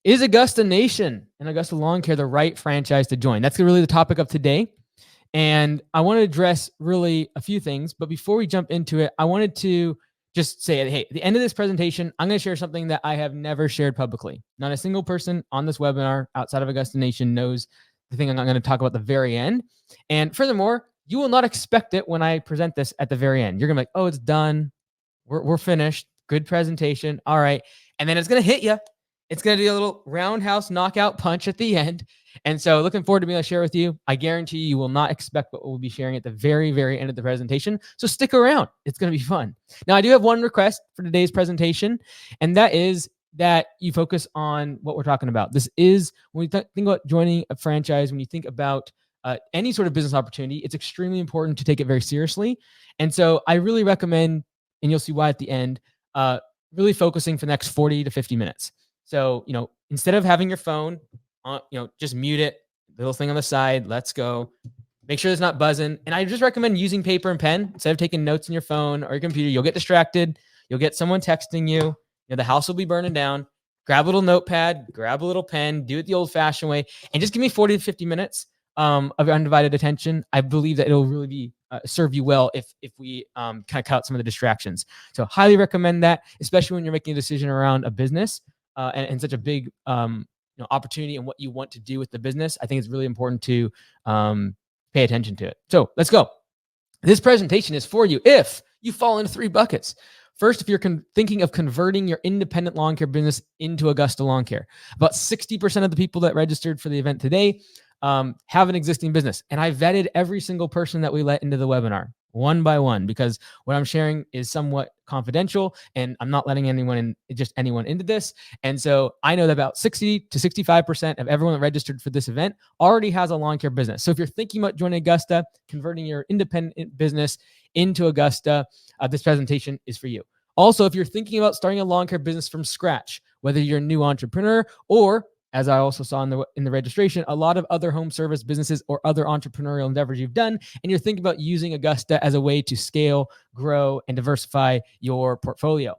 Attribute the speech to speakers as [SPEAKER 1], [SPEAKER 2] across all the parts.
[SPEAKER 1] Is Augusta Nation and Augusta Lawn Care the right franchise to join? That's really the topic of today. And I want to address really a few things. But before we jump into it, I wanted to just say, hey, at the end of this presentation, I'm going to share something that I have never shared publicly. Not a single person on this webinar outside of Augusta Nation knows the thing I'm going to talk about at the very end. And furthermore, you will not expect it when I present this at the very end. You're going to be like, oh, it's done. We're finished. Good presentation. All right. And then it's going to hit you. It's going to do a little roundhouse knockout punch at the end. And so looking forward to being able to share with you. I guarantee you will not expect what we'll be sharing at the very, very end of the presentation. So stick around. It's going to be fun. Now, I do have one request for today's presentation, and that is that you focus on what we're talking about. This is, when we think about joining a franchise, when you think about any sort of business opportunity, it's extremely important to take it very seriously. And so I really recommend, and you'll see why at the end, really focusing for the next 40 to 50 minutes. So, instead of having your phone, just mute it, little thing on the side, let's go. Make sure it's not buzzing. And I just recommend using paper and pen instead of taking notes on your phone or your computer. You'll get distracted. You'll get someone texting you. The house will be burning down. Grab a little notepad, grab a little pen, do it the old fashioned way, and just give me 40 to 50 minutes of your undivided attention. I believe that it'll really be serve you well if we kind of cut out some of the distractions. So highly recommend that, especially when you're making a decision around a business and such a big opportunity and what you want to do with the business. I think it's really important to pay attention to it. So let's go. This presentation is for you if you fall into 3 buckets. First, if you're thinking of converting your independent lawn care business into Augusta Lawn Care. About 60% of the people that registered for the event today have an existing business. And I vetted every single person that we let into the webinar one by one, because what I'm sharing is somewhat confidential and I'm not letting anyone into this. And so I know that about 60 to 65% of everyone that registered for this event already has a lawn care business. So if you're thinking about joining Augusta, converting your independent business into Augusta, this presentation is for you. Also, if you're thinking about starting a lawn care business from scratch, whether you're a new entrepreneur or, as I also saw in the registration, a lot of other home service businesses or other entrepreneurial endeavors you've done, and you're thinking about using Augusta as a way to scale, grow, and diversify your portfolio.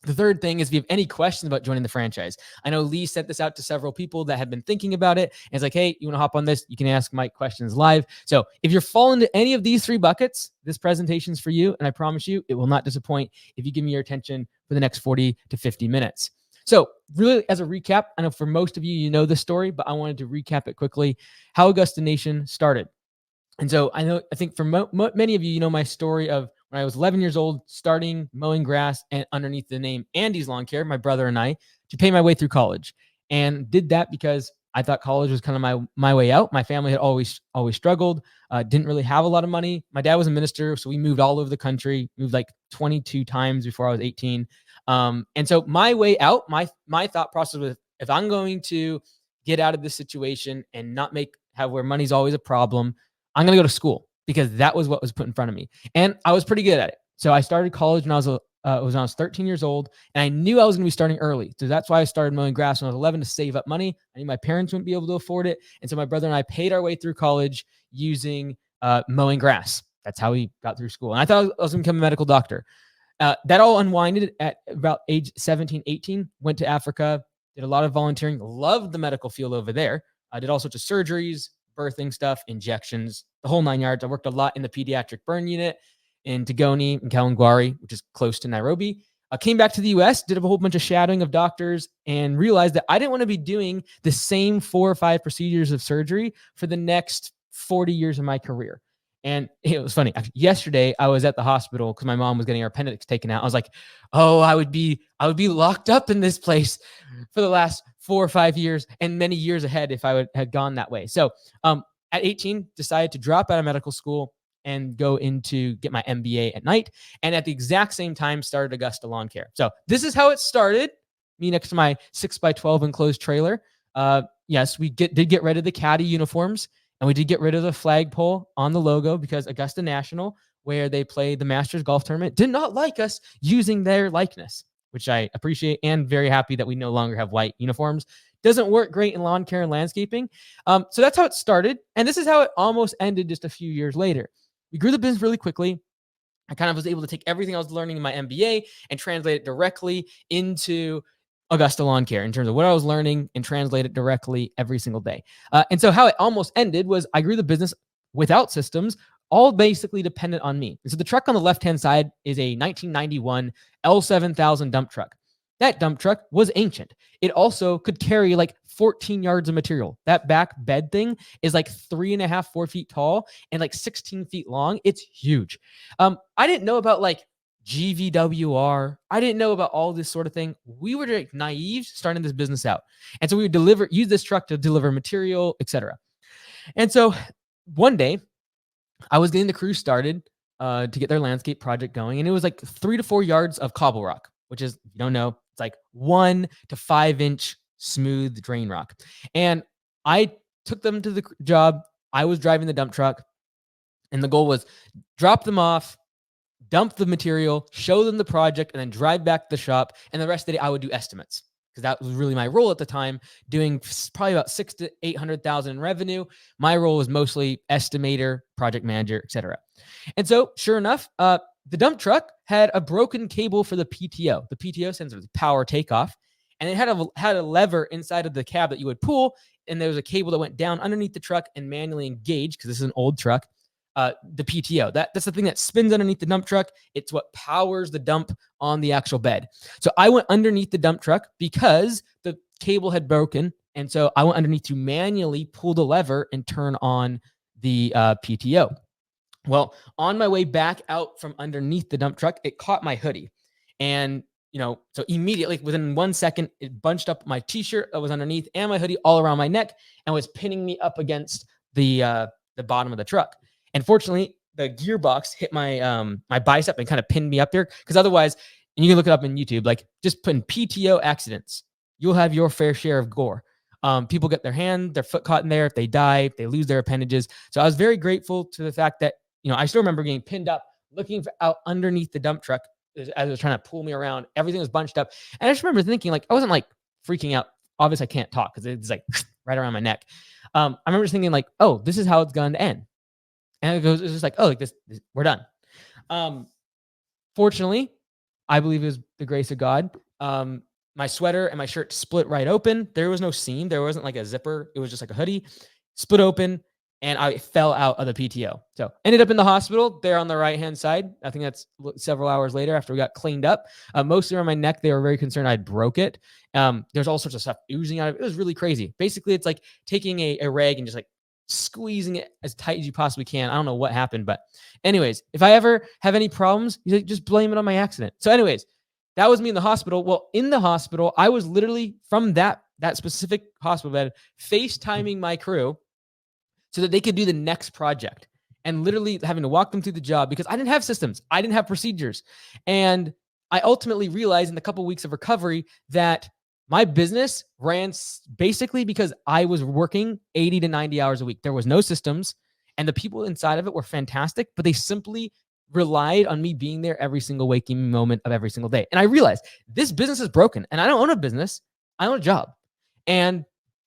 [SPEAKER 1] The third thing is if you have any questions about joining the franchise. I know Lee sent this out to several people that have been thinking about it. And it's like, hey, you want to hop on this? You can ask Mike questions live. So if you're falling into any of these 3 buckets, this presentation is for you. And I promise you, it will not disappoint if you give me your attention for the next 40 to 50 minutes. So really, as a recap, I know for most of you, you know this story, but I wanted to recap it quickly, how Augusta Nation started. And so I think for many of you, you know my story of when I was 11 years old, starting mowing grass and underneath the name Andy's Lawn Care, my brother and I, to pay my way through college. And did that because I thought college was kind of my way out. My family had always struggled, didn't really have a lot of money. My dad was a minister, so we moved all over the country, moved like 22 times before I was 18. And so my way out, my thought process was, if I'm going to get out of this situation and not have where money's always a problem, I'm going to go to school, because that was what was put in front of me. And I was pretty good at it. So I started college when I was 13 years old, and I knew I was going to be starting early. So that's why I started mowing grass when I was 11 to save up money. I knew my parents wouldn't be able to afford it. And so my brother and I paid our way through college using mowing grass. That's how we got through school. And I thought I was going to become a medical doctor. That all unwinded at about age 17, 18, went to Africa, did a lot of volunteering, loved the medical field over there. I did all sorts of surgeries, birthing stuff, injections, the whole 9 yards. I worked a lot in the pediatric burn unit in Tigoni and Kalangwari, which is close to Nairobi. I came back to the US, did a whole bunch of shadowing of doctors, and realized that I didn't want to be doing the same 4 or 5 procedures of surgery for the next 40 years of my career. And it was funny. Actually, yesterday, I was at the hospital because my mom was getting her appendix taken out. I was like, oh, I would be locked up in this place for the last 4 or 5 years and many years ahead if I had gone that way. So at 18, decided to drop out of medical school and go get my MBA at night. And at the exact same time, started Augusta Lawn Care. So this is how it started. Me next to my 6x12 enclosed trailer. Yes, we did get rid of the caddy uniforms. And we did get rid of the flagpole on the logo because Augusta National, where they play the Masters Golf Tournament, did not like us using their likeness, which I appreciate, and very happy that we no longer have white uniforms. Doesn't work great in lawn care and landscaping. So that's how it started. And this is how it almost ended just a few years later. We grew the business really quickly. I kind of was able to take everything I was learning in my MBA and translate it directly into Augusta Lawn Care in terms of what I was learning and translate it directly every single day. And so how it almost ended was I grew the business without systems, all basically dependent on me. And so the truck on the left-hand side is a 1991 L7000 dump truck. That dump truck was ancient. It also could carry like 14 yards of material. That back bed thing is like 3.5, 4 feet tall and like 16 feet long. It's huge. I didn't know about like GVWR. I didn't know about all this sort of thing. We were like naive starting this business out. And so we would use this truck to deliver material, etc. And so one day I was getting the crew started to get their landscape project going. And it was like 3 to 4 yards of cobble rock, which is, if you don't know, it's like 1 to 5 inch smooth drain rock. And I took them to the job. I was driving the dump truck. And the goal was drop them off, dump the material, show them the project, and then drive back to the shop. And the rest of the day, I would do estimates because that was really my role at the time, doing probably about 600,000 to 800,000 in revenue. My role was mostly estimator, project manager, etc. And so, sure enough, the dump truck had a broken cable for the PTO. The PTO stands for the power takeoff, and it had a lever inside of the cab that you would pull, and there was a cable that went down underneath the truck and manually engaged because this is an old truck. The PTO. That's the thing that spins underneath the dump truck. It's what powers the dump on the actual bed. So I went underneath the dump truck because the cable had broken. And so I went underneath to manually pull the lever and turn on the PTO. Well, on my way back out from underneath the dump truck, it caught my hoodie. And, so immediately within 1 second, it bunched up my t-shirt that was underneath and my hoodie all around my neck and was pinning me up against the bottom of the truck. And fortunately, the gearbox hit my my bicep and kind of pinned me up there. Because otherwise, and you can look it up in YouTube, like just putting PTO accidents, you'll have your fair share of gore. People get their foot caught in there. If they die, if they lose their appendages. So I was very grateful to the fact that, I still remember getting pinned up, looking out underneath the dump truck as it was trying to pull me around. Everything was bunched up. And I just remember thinking, like, I wasn't like freaking out. Obviously, I can't talk because it's like right around my neck. I remember just thinking like, oh, this is how it's going to end. And it's just like, oh, like this we're done. Fortunately, I believe it was the grace of God. My sweater and my shirt split right open. There was no seam. There wasn't like a zipper. It was just like a hoodie, split open, and I fell out of the PTO. So ended up in the hospital there on the right-hand side. I think that's several hours later after we got cleaned up. Mostly around my neck, they were very concerned I broke it. There's all sorts of stuff oozing out of it. It was really crazy. Basically, it's like taking a rag and just like squeezing it as tight as you possibly can. I don't know what happened, but anyways, if I ever have any problems, you just blame it on my accident. So anyways, that was me in the hospital. Well, in the hospital, I was literally from that specific hospital bed FaceTiming my crew so that they could do the next project and literally having to walk them through the job because I didn't have systems. I didn't have procedures. And I ultimately realized in the couple of weeks of recovery that my business ran basically because I was working 80 to 90 hours a week. There was no systems, and the people inside of it were fantastic, but they simply relied on me being there every single waking moment of every single day. And I realized this business is broken, and I don't own a business. I own a job. And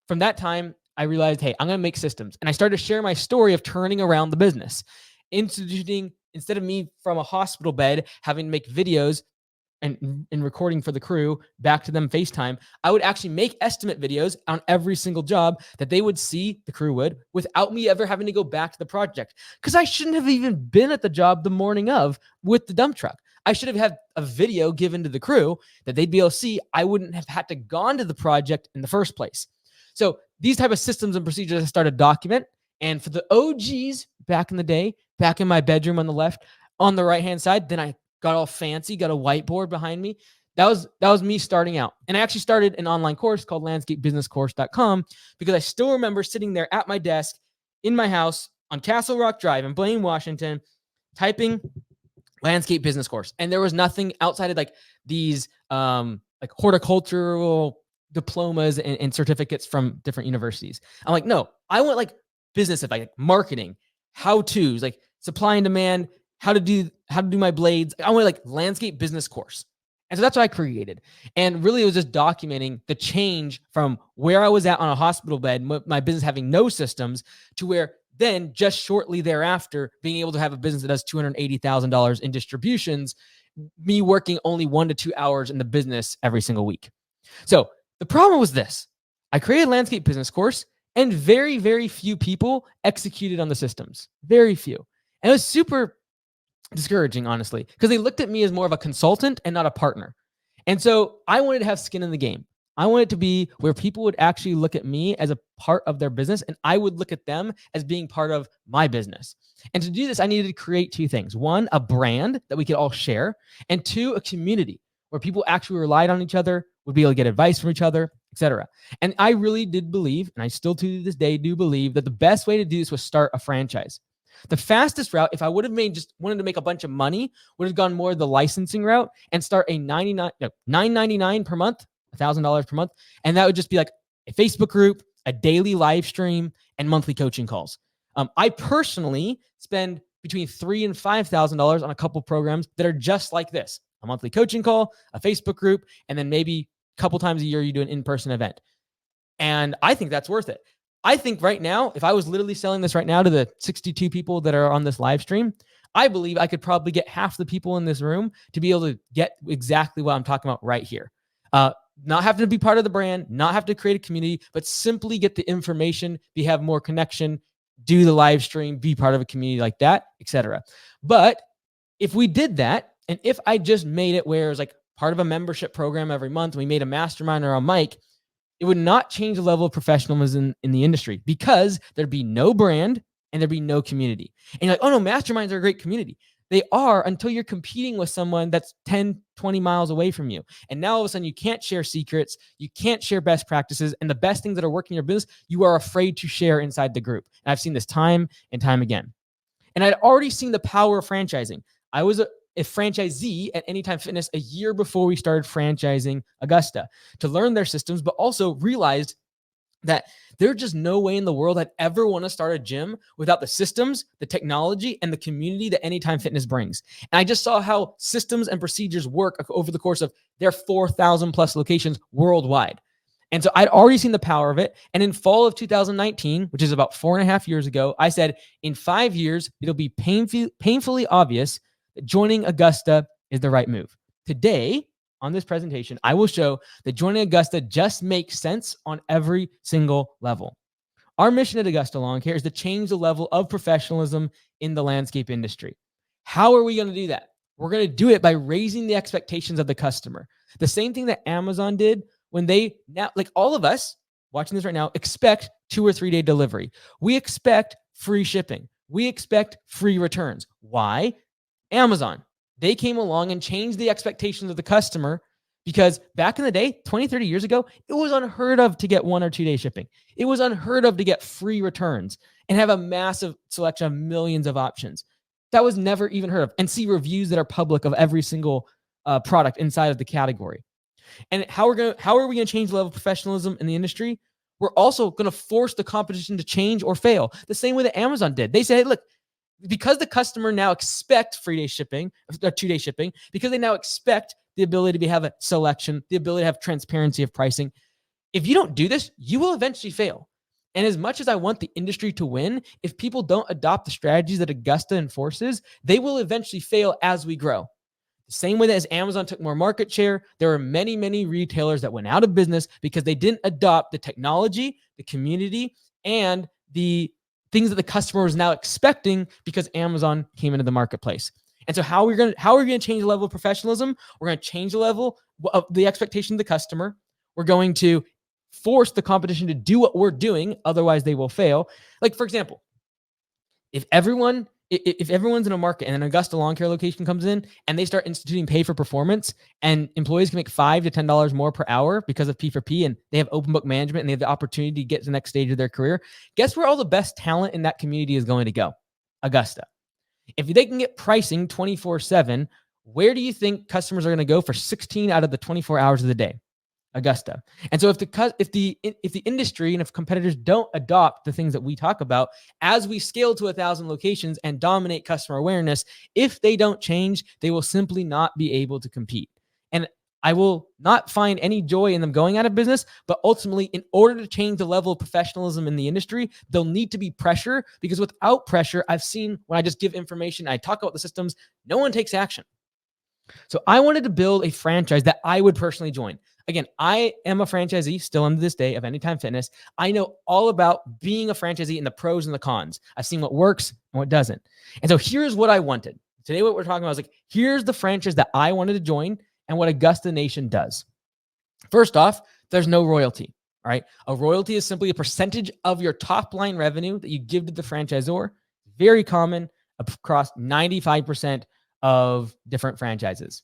[SPEAKER 1] from that time, I realized, hey, I'm going to make systems. And I started to share my story of turning around the business, instituting, instead of me from a hospital bed having to make videos and recording for the crew back to them FaceTime, I would actually make estimate videos on every single job that they would see, the crew would, without me ever having to go back to the project. Because I shouldn't have even been at the job the morning of with the dump truck. I should have had a video given to the crew that they'd be able to see. I wouldn't have had to gone to the project in the first place. So these type of systems and procedures I started to document. And for the OGs back in the day, back in my bedroom on the left, on the right-hand side, then I got all fancy, got a whiteboard behind me. That was me starting out. And I actually started an online course called landscapebusinesscourse.com because I still remember sitting there at my desk in my house on Castle Rock Drive in Blaine, Washington, typing landscape business course. And there was nothing outside of like these like horticultural diplomas and certificates from different universities. I'm like, no, I want like business advice, like marketing, how-tos, like supply and demand, how to do my blades. I want like landscape business course. And so that's what I created. And really it was just documenting the change from where I was at on a hospital bed, my business having no systems, to where then just shortly thereafter being able to have a business that does $280,000 in distributions, me working only 1 to 2 hours in the business every single week. So the problem was this. I created a landscape business course and very, very few people executed on the systems. Very few. And it was super discouraging, honestly, because they looked at me as more of a consultant and not a partner. And so I wanted to have skin in the game. I wanted it to be where people would actually look at me as a part of their business, and I would look at them as being part of my business. And to do this, I needed to create two things. One, a brand that we could all share, and two, a community where people actually relied on each other, would be able to get advice from each other, etc. And I really did believe, and I still to this day do believe, that the best way to do this was start a franchise. The fastest route, if I would have wanted to make a bunch of money, would have gone more the licensing route and start a $9.99 per month, $1,000 per month. And that would just be like a Facebook group, a daily live stream, and monthly coaching calls. I personally spend between $3,000 and $5,000 on a couple programs that are just like this: a monthly coaching call, a Facebook group, and then maybe a couple times a year you do an in-person event. And I think that's worth it. I think right now, if I was literally selling this right now to the 62 people that are on this live stream, I believe I could probably get half the people in this room to be able to get exactly what I'm talking about right here. Not having to be part of the brand, not have to create a community, but simply get the information, have more connection, do the live stream, be part of a community like that, etc. But if we did that, and if I just made it where it was like part of a membership program every month, we made a mastermind or a mic, it would not change the level of professionalism in the industry, because there'd be no brand and there'd be no community. And you're like, oh no, masterminds are a great community. They are, until you're competing with someone that's 10, 20 miles away from you. And now all of a sudden you can't share secrets, you can't share best practices, and the best things that are working in your business, you are afraid to share inside the group. And I've seen this time and time again. And I'd already seen the power of franchising. I was a franchisee at Anytime Fitness a year before we started franchising Augusta, to learn their systems, but also realized that there's just no way in the world I'd ever want to start a gym without the systems, the technology, and the community that Anytime Fitness brings. And I just saw how systems and procedures work over the course of their 4,000 plus locations worldwide. And so I'd already seen the power of it. And in fall of 2019, which is about 4.5 years ago, I said, in 5 years, it'll be painfully obvious that joining Augusta is the right move. Today, on this presentation, I will show that joining Augusta just makes sense on every single level. Our mission at Augusta Lawn Care is to change the level of professionalism in the landscape industry. How are we going to do that? We're going to do it by raising the expectations of the customer. The same thing that Amazon did when they, now, like all of us watching this right now, expect 2 or 3 day delivery. We expect free shipping. We expect free returns. Why? Amazon. They came along and changed the expectations of the customer, because back in the day, 20, 30 years ago, it was unheard of to get 1 or 2 day shipping. It was unheard of to get free returns and have a massive selection of millions of options. That was never even heard of. And see reviews that are public of every single product inside of the category. And how are we going to change the level of professionalism in the industry? We're also going to force the competition to change or fail, the same way that Amazon did. They said, hey, look, because the customer now expect 3 day shipping, or 2 day shipping, because they now expect the ability to have a selection, the ability to have transparency of pricing. If you don't do this, you will eventually fail. And as much as I want the industry to win, if people don't adopt the strategies that Augusta enforces, they will eventually fail as we grow. The same way that as Amazon took more market share, there are many, many retailers that went out of business because they didn't adopt the technology, the community, and the things that the customer was now expecting because Amazon came into the marketplace. And so how are we going to change the level of professionalism? We're going to change the level of the expectation of the customer. We're going to force the competition to do what we're doing, otherwise they will fail. Like, for example, if everyone's in a market and an Augusta Lawn Care location comes in and they start instituting pay for performance, and employees can make $5 to $10 more per hour because of P4P, and they have open book management and they have the opportunity to get to the next stage of their career, guess where all the best talent in that community is going to go? Augusta. If they can get pricing 24/7, where do you think customers are going to go for 16 out of the 24 hours of the day? Augusta. And so if the industry and if competitors don't adopt the things that we talk about as we scale to 1,000 locations and dominate customer awareness, if they don't change, they will simply not be able to compete. And I will not find any joy in them going out of business, but ultimately, in order to change the level of professionalism in the industry, there'll need to be pressure, because without pressure, I've seen when I just give information, I talk about the systems, no one takes action. So I wanted to build a franchise that I would personally join. Again, I am a franchisee still to this day of Anytime Fitness. I know all about being a franchisee and the pros and the cons. I've seen what works and what doesn't. And so here's what I wanted. Today, what we're talking about is like, here's the franchise that I wanted to join and what Augusta Nation does. First off, there's no royalty. All right. A royalty is simply a percentage of your top line revenue that you give to the franchisor. Very common across 95% of different franchises.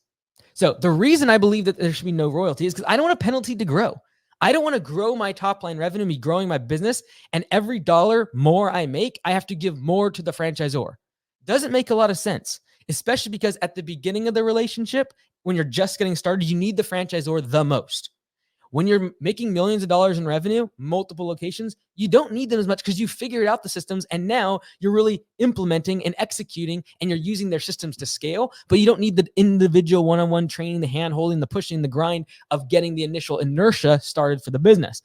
[SPEAKER 1] So the reason I believe that there should be no royalty is because I don't want a penalty to grow. I don't want to grow my top line revenue, me growing my business, and every dollar more I make, I have to give more to the franchisor. Doesn't make a lot of sense, especially because at the beginning of the relationship, when you're just getting started, you need the franchisor the most. When you're making millions of dollars in revenue, multiple locations, you don't need them as much because you figured out the systems and now you're really implementing and executing and you're using their systems to scale, but you don't need the individual one-on-one training, the hand-holding, the pushing, the grind of getting the initial inertia started for the business.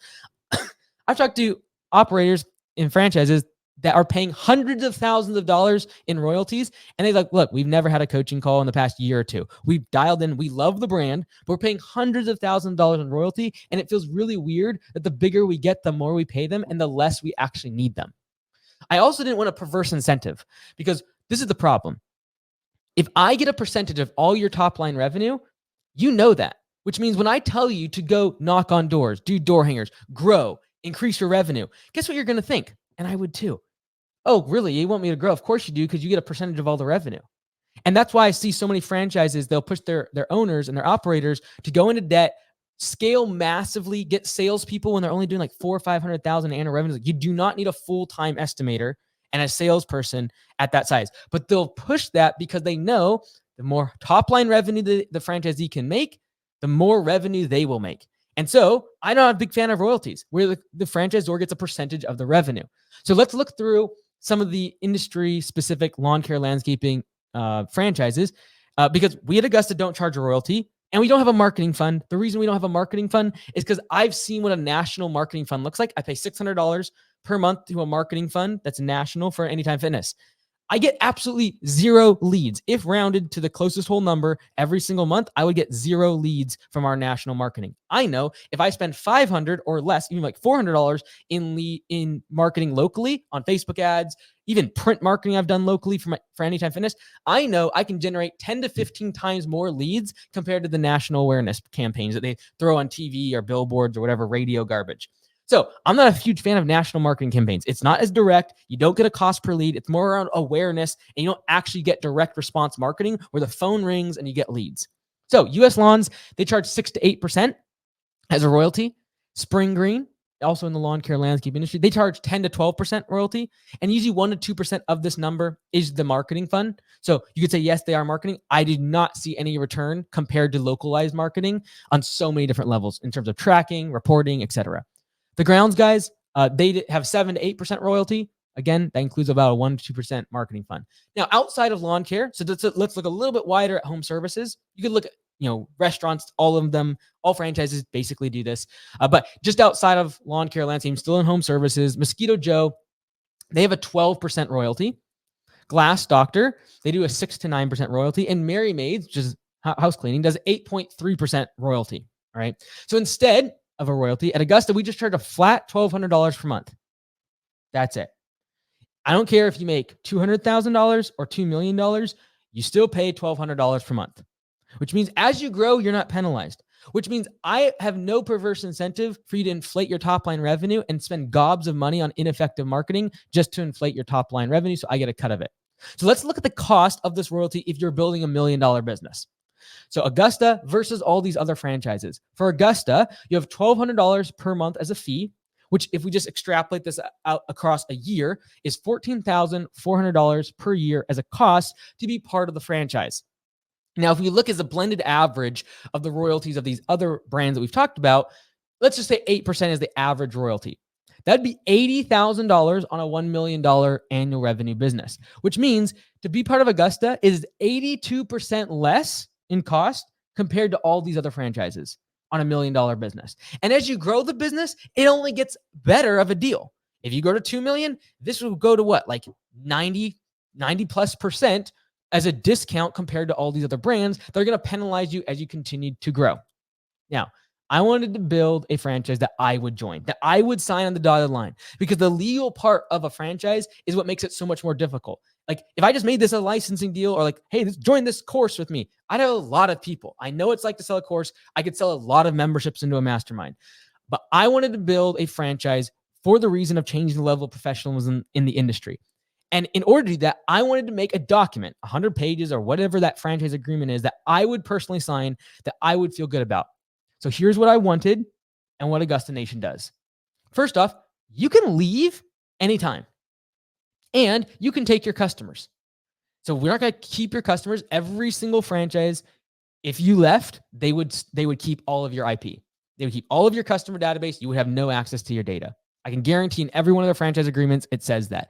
[SPEAKER 1] I've talked to operators in franchises that are paying hundreds of thousands of dollars in royalties. And they're like, look, we've never had a coaching call in the past year or two. We've dialed in. We love the brand, but we're paying hundreds of thousands of dollars in royalty. And it feels really weird that the bigger we get, the more we pay them and the less we actually need them. I also didn't want a perverse incentive because this is the problem. If I get a percentage of all your top line revenue, you know that, which means when I tell you to go knock on doors, do door hangers, grow, increase your revenue, guess what you're going to think? And I would too. Oh, really? You want me to grow? Of course you do, because you get a percentage of all the revenue. And that's why I see so many franchises, they'll push their owners and their operators to go into debt, scale massively, get salespeople when they're only doing like $400,000 or $500,000 annual revenue. Like, you do not need a full-time estimator and a salesperson at that size. But they'll push that because they know the more top-line revenue the franchisee can make, the more revenue they will make. And so I'm not a big fan of royalties, where the franchisor gets a percentage of the revenue. So let's look through some of the industry-specific lawn care landscaping franchises, because we at Augusta don't charge a royalty and we don't have a marketing fund. The reason we don't have a marketing fund is because I've seen what a national marketing fund looks like. I pay $600 per month to a marketing fund that's national for Anytime Fitness. I get absolutely zero leads. If rounded to the closest whole number every single month, I would get zero leads from our national marketing. I know if I spend $500 or less, even like $400 in marketing locally on Facebook ads, even print marketing I've done locally for Anytime Fitness, I know I can generate 10 to 15 times more leads compared to the national awareness campaigns that they throw on TV or billboards or whatever radio garbage. So I'm not a huge fan of national marketing campaigns. It's not as direct. You don't get a cost per lead. It's more around awareness, and you don't actually get direct response marketing where the phone rings and you get leads. So US Lawns, they charge 6 to 8% as a royalty. Spring Green, also in the lawn care landscape industry, they charge 10 to 12% royalty. And usually 1 to 2% of this number is the marketing fund. So you could say, yes, they are marketing. I did not see any return compared to localized marketing on so many different levels in terms of tracking, reporting, etc. The grounds guys, they have 7 to 8% royalty. Again, that includes about a 1 to 2% marketing fund. Now, outside of lawn care, so let's look a little bit wider at home services. You could look at, restaurants, all of them, all franchises basically do this. But just outside of lawn care, landscaping, still in home services, Mosquito Joe, they have a 12% royalty. Glass Doctor, they do a 6 to 9% royalty. And Mary Maids, which is house cleaning, does 8.3% royalty. All right. So instead of a royalty at Augusta, we just charge a flat $1,200 per month. That's it. I don't care if you make $200,000 or $2 million, you still pay $1,200 per month, which means as you grow, you're not penalized, which means I have no perverse incentive for you to inflate your top line revenue and spend gobs of money on ineffective marketing just to inflate your top line revenue. So I get a cut of it. So let's look at the cost of this royalty if you're building $1 million business. So Augusta versus all these other franchises. For Augusta, you have $1,200 per month as a fee, which if we just extrapolate this out across a year is $14,400 per year as a cost to be part of the franchise. Now, if we look as a blended average of the royalties of these other brands that we've talked about, let's just say 8% is the average royalty. That'd be $80,000 on a $1 million annual revenue business, which means to be part of Augusta is 82% less in cost compared to all these other franchises on $1 million business. And as you grow the business, it only gets better of a deal. If you go to 2 million, this will go to what? Like 90 plus percent as a discount compared to all these other brands. They're going to penalize you as you continue to grow. Now, I wanted to build a franchise that I would join, that I would sign on the dotted line, because the legal part of a franchise is what makes it so much more difficult. Like if I just made this a licensing deal, or like, hey, join this course with me, I'd have a lot of people. I know it's like to sell a course. I could sell a lot of memberships into a mastermind, but I wanted to build a franchise for the reason of changing the level of professionalism in the industry. And in order to do that, I wanted to make a document, 100 pages or whatever that franchise agreement is, that I would personally sign, that I would feel good about. So here's what I wanted and what Augusta Nation does. First off, you can leave anytime and you can take your customers. So we're not going to keep your customers. Every single franchise, if you left, they would keep all of your IP. They would keep all of your customer database. You would have no access to your data. I can guarantee in every one of their franchise agreements, it says that.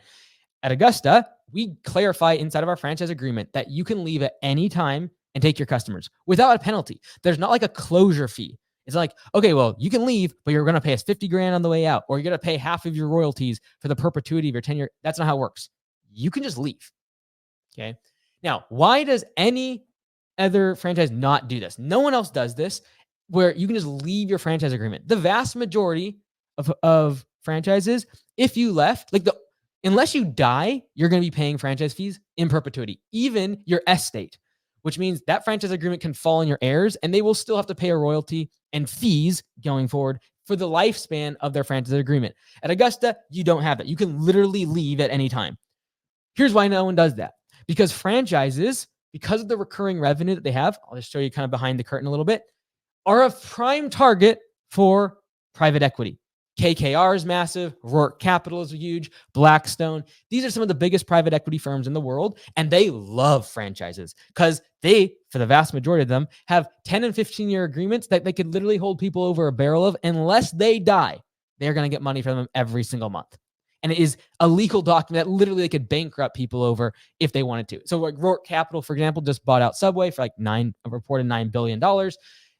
[SPEAKER 1] At Augusta, we clarify inside of our franchise agreement that you can leave at any time and take your customers without a penalty. There's not like a closure fee. It's like, okay, well, you can leave, but you're going to pay us 50 grand on the way out, or you're going to pay half of your royalties for the perpetuity of your tenure. That's not how it works. You can just leave. Okay. Now, why does any other franchise not do this? No one else does this, where you can just leave your franchise agreement. The vast majority of franchises, if you left, unless you die, you're going to be paying franchise fees in perpetuity, even your estate, which means that franchise agreement can fall on your heirs and they will still have to pay a royalty and fees going forward for the lifespan of their franchise agreement. At Augusta, you don't have that. You can literally leave at any time. Here's why no one does that. Because franchises, because of the recurring revenue that they have, I'll just show you kind of behind the curtain a little bit, are a prime target for private equity. KKR is massive. Rourke Capital is huge. Blackstone. These are some of the biggest private equity firms in the world, and they love franchises because they, for the vast majority of them, have 10 and 15-year agreements that they could literally hold people over a barrel of. Unless they die, they're going to get money from them every single month. And it is a legal document that literally they could bankrupt people over if they wanted to. So like Rourke Capital, for example, just bought out Subway for like reported $9 billion.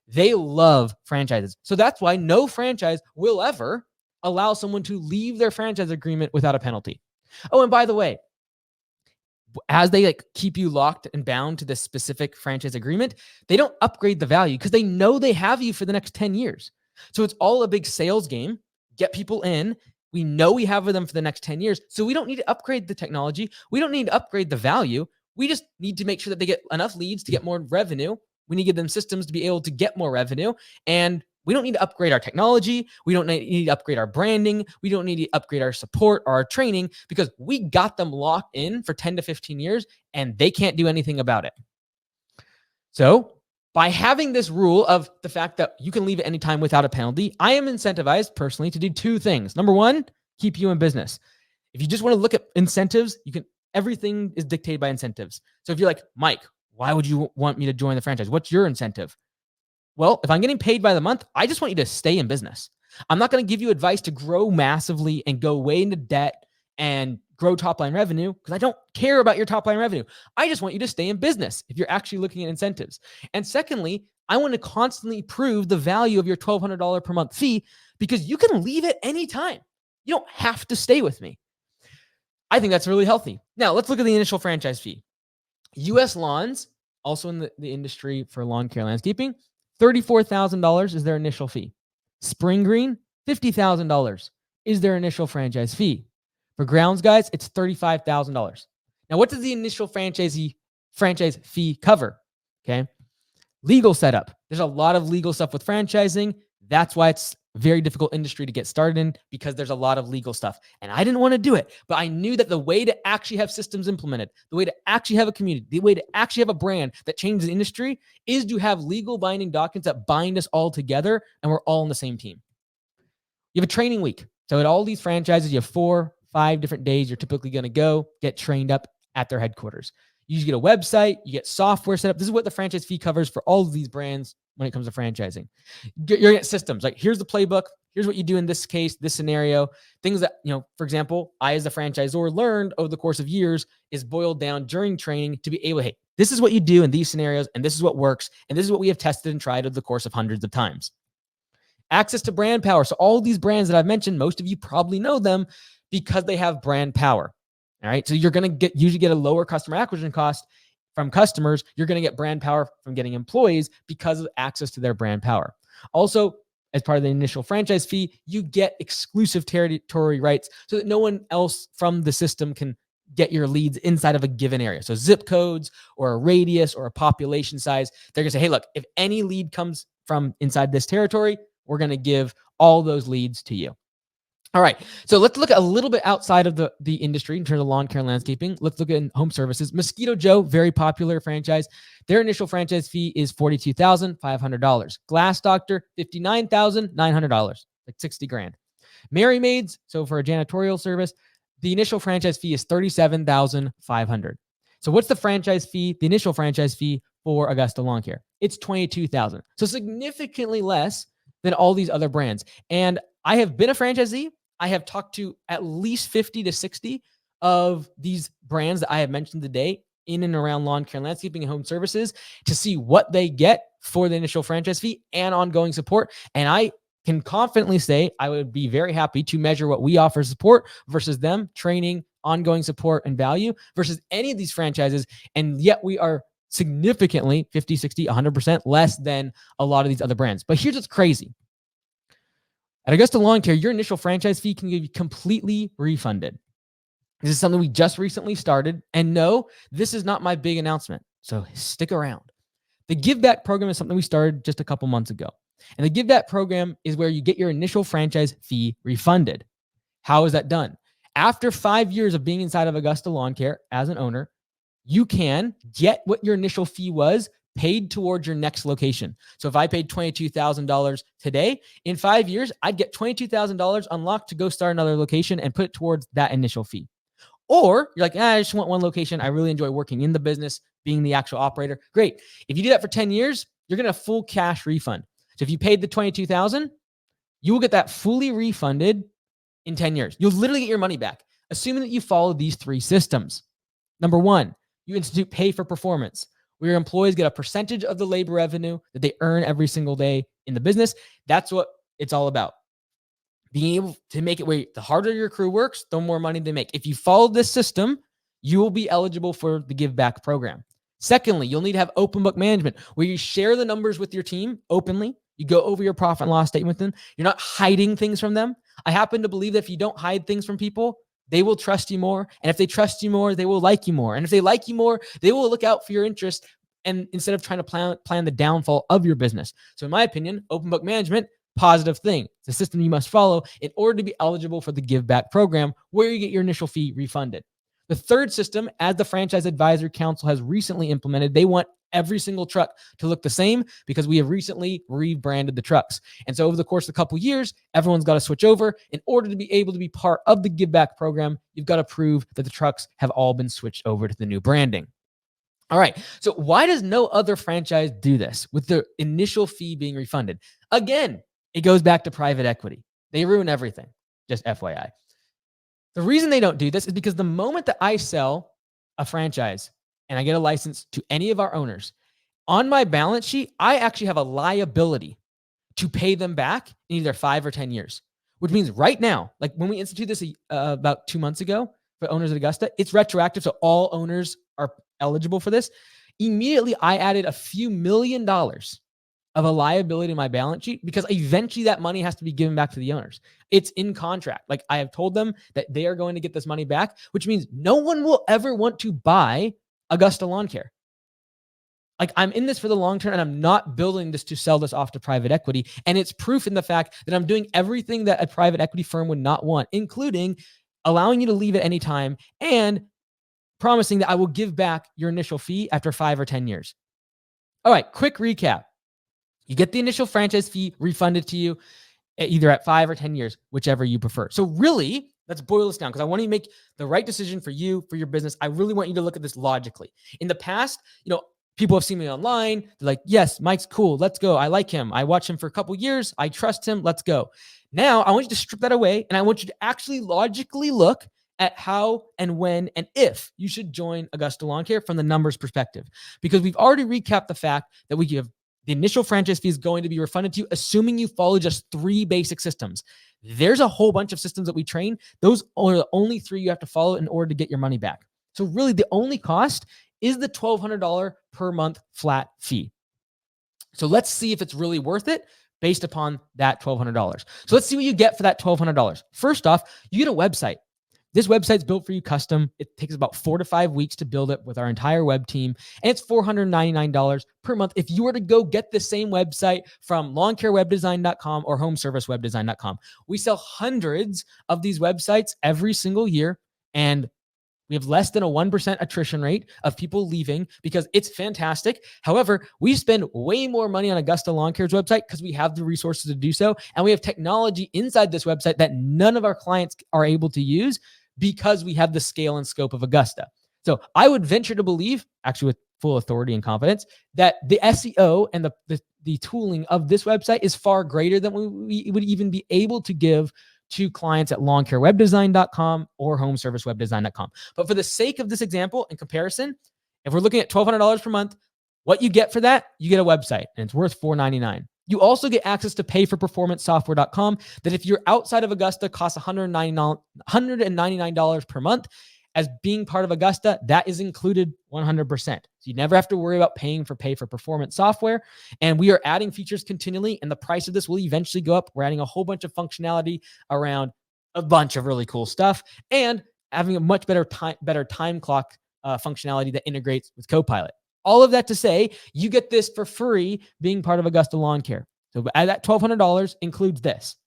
[SPEAKER 1] They love franchises. So that's why no franchise will ever allow someone to leave their franchise agreement without a penalty. Oh, and by the way, as they keep you locked and bound to this specific franchise agreement, they don't upgrade the value because they know they have you for the next 10 years. So it's all a big sales game. Get people in. We know we have them for the next 10 years. So we don't need to upgrade the technology. We don't need to upgrade the value. We just need to make sure that they get enough leads to get more revenue. We need to give them systems to be able to get more revenue. And we don't need to upgrade our technology. We don't need to upgrade our branding. We don't need to upgrade our support or our training because we got them locked in for 10 to 15 years and they can't do anything about it. So by having this rule of the fact that you can leave at any time without a penalty, I am incentivized personally to do two things. Number one, keep you in business. If you just want to look at incentives, everything is dictated by incentives. So if you're like, Mike, why would you want me to join the franchise? What's your incentive? Well, if I'm getting paid by the month, I just want you to stay in business. I'm not going to give you advice to grow massively and go way into debt and grow top line revenue because I don't care about your top line revenue. I just want you to stay in business if you're actually looking at incentives. And secondly, I want to constantly prove the value of your $1,200 per month fee because you can leave at any time. You don't have to stay with me. I think that's really healthy. Now, let's look at the initial franchise fee. U.S. Lawns, also in the industry for lawn care landscaping, $34,000 is their initial fee. Spring Green, $50,000 is their initial franchise fee. For Grounds Guys, it's $35,000. Now, what does the initial franchise fee cover? Okay. Legal setup. There's a lot of legal stuff with franchising. That's why it's a very difficult industry to get started in because there's a lot of legal stuff. And I didn't want to do it, but I knew that the way to actually have systems implemented, the way to actually have a community, the way to actually have a brand that changes the industry is to have legal binding documents that bind us all together and we're all on the same team. You have a training week. So at all these franchises, you have 4-5 different days you're typically going to go get trained up at their headquarters. You usually get a website, you get software set up. This is what the franchise fee covers for all of these brands when it comes to franchising. You're going to get systems. Like, here's the playbook. Here's what you do in this case, this scenario. Things that, for example, I as a franchisor learned over the course of years is boiled down during training to be able, hey, this is what you do in these scenarios, and this is what works, and this is what we have tested and tried over the course of hundreds of times. Access to brand power. So all these brands that I've mentioned, most of you probably know them because they have brand power. All right. So you're going to usually get a lower customer acquisition cost from customers. You're going to get brand power from getting employees because of access to their brand power. Also, as part of the initial franchise fee, you get exclusive territory rights so that no one else from the system can get your leads inside of a given area. So zip codes or a radius or a population size, they're gonna say, hey, look, if any lead comes from inside this territory, we're gonna give all those leads to you. All right, so let's look a little bit outside of the industry in terms of lawn care and landscaping. Let's look at home services. Mosquito Joe, very popular franchise. Their initial franchise fee is $42,500. Glass Doctor, $59,900, like 60 grand. Mary Maids, so for a janitorial service, the initial franchise fee is $37,500. So what's the franchise fee, the initial franchise fee for Augusta Lawn Care? It's $22,000. So significantly less than all these other brands. And I have been a franchisee. I have talked to at least 50 to 60 of these brands that I have mentioned today in and around lawn care, landscaping, and home services to see what they get for the initial franchise fee and ongoing support. And I can confidently say I would be very happy to measure what we offer support versus them, training, ongoing support, and value versus any of these franchises. And yet we are significantly 50, 60, 100% less than a lot of these other brands. But here's what's crazy. At Augusta Lawn Care, your initial franchise fee can be completely refunded. This is something we just recently started. And no, this is not my big announcement. So stick around. The Give Back program is something we started just a couple months ago. And the Give Back program is where you get your initial franchise fee refunded. How is that done? After 5 years of being inside of Augusta Lawn Care as an owner, you can get what your initial fee was paid towards your next location. So if I paid $22,000 today, in 5 years, I'd get $22,000 unlocked to go start another location and put it towards that initial fee. Or you're like, I just want one location. I really enjoy working in the business, being the actual operator. Great. If you do that for 10 years, you're going to have full cash refund. So if you paid the $22,000, you will get that fully refunded in 10 years. You'll literally get your money back, assuming that you follow these 3 systems. Number 1, you institute pay for performance, where your employees get a percentage of the labor revenue that they earn every single day in the business. That's what it's all about. Being able to make it where the harder your crew works, the more money they make. If you follow this system, you will be eligible for the Give Back program. Secondly, you'll need to have open book management where you share the numbers with your team openly. You go over your profit and loss statement with them. You're not hiding things from them. I happen to believe that if you don't hide things from people, they will trust you more. And if they trust you more, they will like you more. And if they like you more, they will look out for your interest and instead of trying to plan the downfall of your business. So in my opinion, open book management, positive thing. It's a system you must follow in order to be eligible for the Give Back program where you get your initial fee refunded. The third system, as the Franchise Advisory Council has recently implemented, they want every single truck to look the same because we have recently rebranded the trucks. And so over the course of a couple of years, everyone's got to switch over. In order to be able to be part of the Give Back program, you've got to prove that the trucks have all been switched over to the new branding. All right, so why does no other franchise do this with the initial fee being refunded? Again, it goes back to private equity. They ruin everything, just FYI. The reason they don't do this is because the moment that I sell a franchise and I get a license to any of our owners, on my balance sheet, I actually have a liability to pay them back in either 5 or 10 years, which means right now, like when we instituted this about 2 months ago for owners at Augusta, it's retroactive. So all owners are eligible for this. Immediately, I added a few $1 million of a liability in my balance sheet because eventually that money has to be given back to the owners. It's in contract. Like I have told them that they are going to get this money back, which means no one will ever want to buy Augusta Lawn Care. Like I'm in this for the long term and I'm not building this to sell this off to private equity. And it's proof in the fact that I'm doing everything that a private equity firm would not want, including allowing you to leave at any time and promising that I will give back your initial fee after 5 or 10 years. All right, quick recap. You get the initial franchise fee refunded to you either at 5 or 10 years, whichever you prefer. So really, let's boil this down because I want you to make the right decision for you, for your business. I really want you to look at this logically. In the past, people have seen me online. They're like, yes, Mike's cool. Let's go. I like him. I watch him for a couple years. I trust him. Let's go. Now, I want you to strip that away and I want you to actually logically look at how and when and if you should join Augusta Lawn Care from the numbers perspective. Because we've already recapped the fact that we give the initial franchise fee is going to be refunded to you, assuming you follow just 3 basic systems. There's a whole bunch of systems that we train. Those are the only 3 you have to follow in order to get your money back. So really the only cost is the $1,200 per month flat fee. So let's see if it's really worth it based upon that $1,200. So let's see what you get for that $1,200. First off, you get a website. This website's built for you custom. It takes about 4 to 5 weeks to build it with our entire web team, and it's $499 per month. If you were to go get the same website from lawncarewebdesign.com or homeservicewebdesign.com, we sell hundreds of these websites every single year, and we have less than a 1% attrition rate of people leaving because it's fantastic. However, we spend way more money on Augusta Lawn Care's website because we have the resources to do so. And we have technology inside this website that none of our clients are able to use because we have the scale and scope of Augusta. So I would venture to believe, actually with full authority and confidence, that the SEO and the tooling of this website is far greater than we would even be able to give to clients at lawncarewebdesign.com or homeservicewebdesign.com. But for the sake of this example and comparison, if we're looking at $1,200 per month, what you get for that, you get a website, and it's worth $499. You also get access to payforperformancesoftware.com that if you're outside of Augusta costs $199 per month. As being part of Augusta, that is included 100%. So you never have to worry about paying for pay for performance software. And we are adding features continually, and the price of this will eventually go up. We're adding a whole bunch of functionality around a bunch of really cool stuff and having a much better time clock functionality that integrates with Copilot. All of that to say, you get this for free being part of Augusta Lawn Care. So that $1,200 includes this.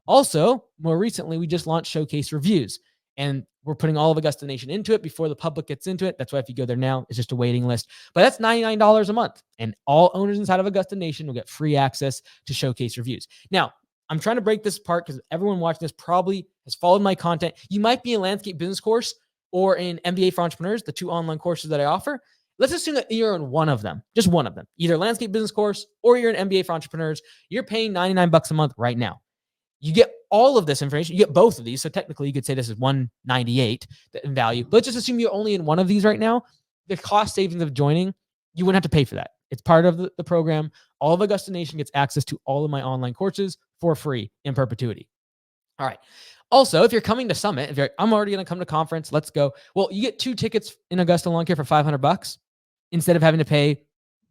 [SPEAKER 1] Also, more recently, we just launched Showcase Reviews. And we're putting all of Augusta Nation into it before the public gets into it. That's why if you go there now, it's just a waiting list. But that's $99 a month. And all owners inside of Augusta Nation will get free access to Showcase Reviews. Now, I'm trying to break this apart because everyone watching this probably has followed my content. You might be in Landscape Business Course or in MBA for Entrepreneurs, the 2 online courses that I offer. Let's assume that you're in one of them, just one of them, either Landscape Business Course or you're in MBA for Entrepreneurs. You're paying $99 a month right now. You get all of this information. You get both of these. So technically you could say this is $198 in value, but let's just assume you're only in one of these right now. The cost savings of joining, you wouldn't have to pay for that. It's part of the program. All of Augusta Nation gets access to all of my online courses for free in perpetuity. All right. Also, if you're coming to Summit, if you're like, I'm already going to come to conference, let's go. Well, you get 2 tickets in Augusta Lawn Care for $500 instead of having to pay.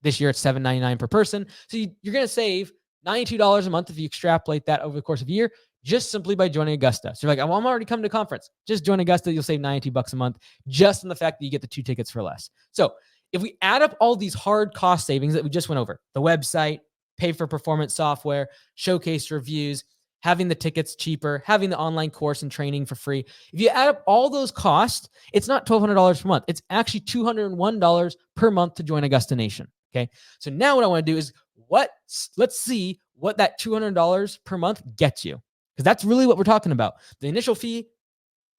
[SPEAKER 1] This year it's $799 per person. So you're going to save $92 a month if you extrapolate that over the course of a year, just simply by joining Augusta. So you're like, well, I'm already coming to conference. Just join Augusta. You'll save $92 a month just on the fact that you get the 2 tickets for less. So if we add up all these hard cost savings that we just went over, the website, pay for performance software, Showcase Reviews, having the tickets cheaper, having the online course and training for free. If you add up all those costs, it's not $1,200 per month. It's actually $201 per month to join Augusta Nation. Okay. So now what I want to do is let's see what that $200 per month gets you. Because that's really what we're talking about. The initial fee,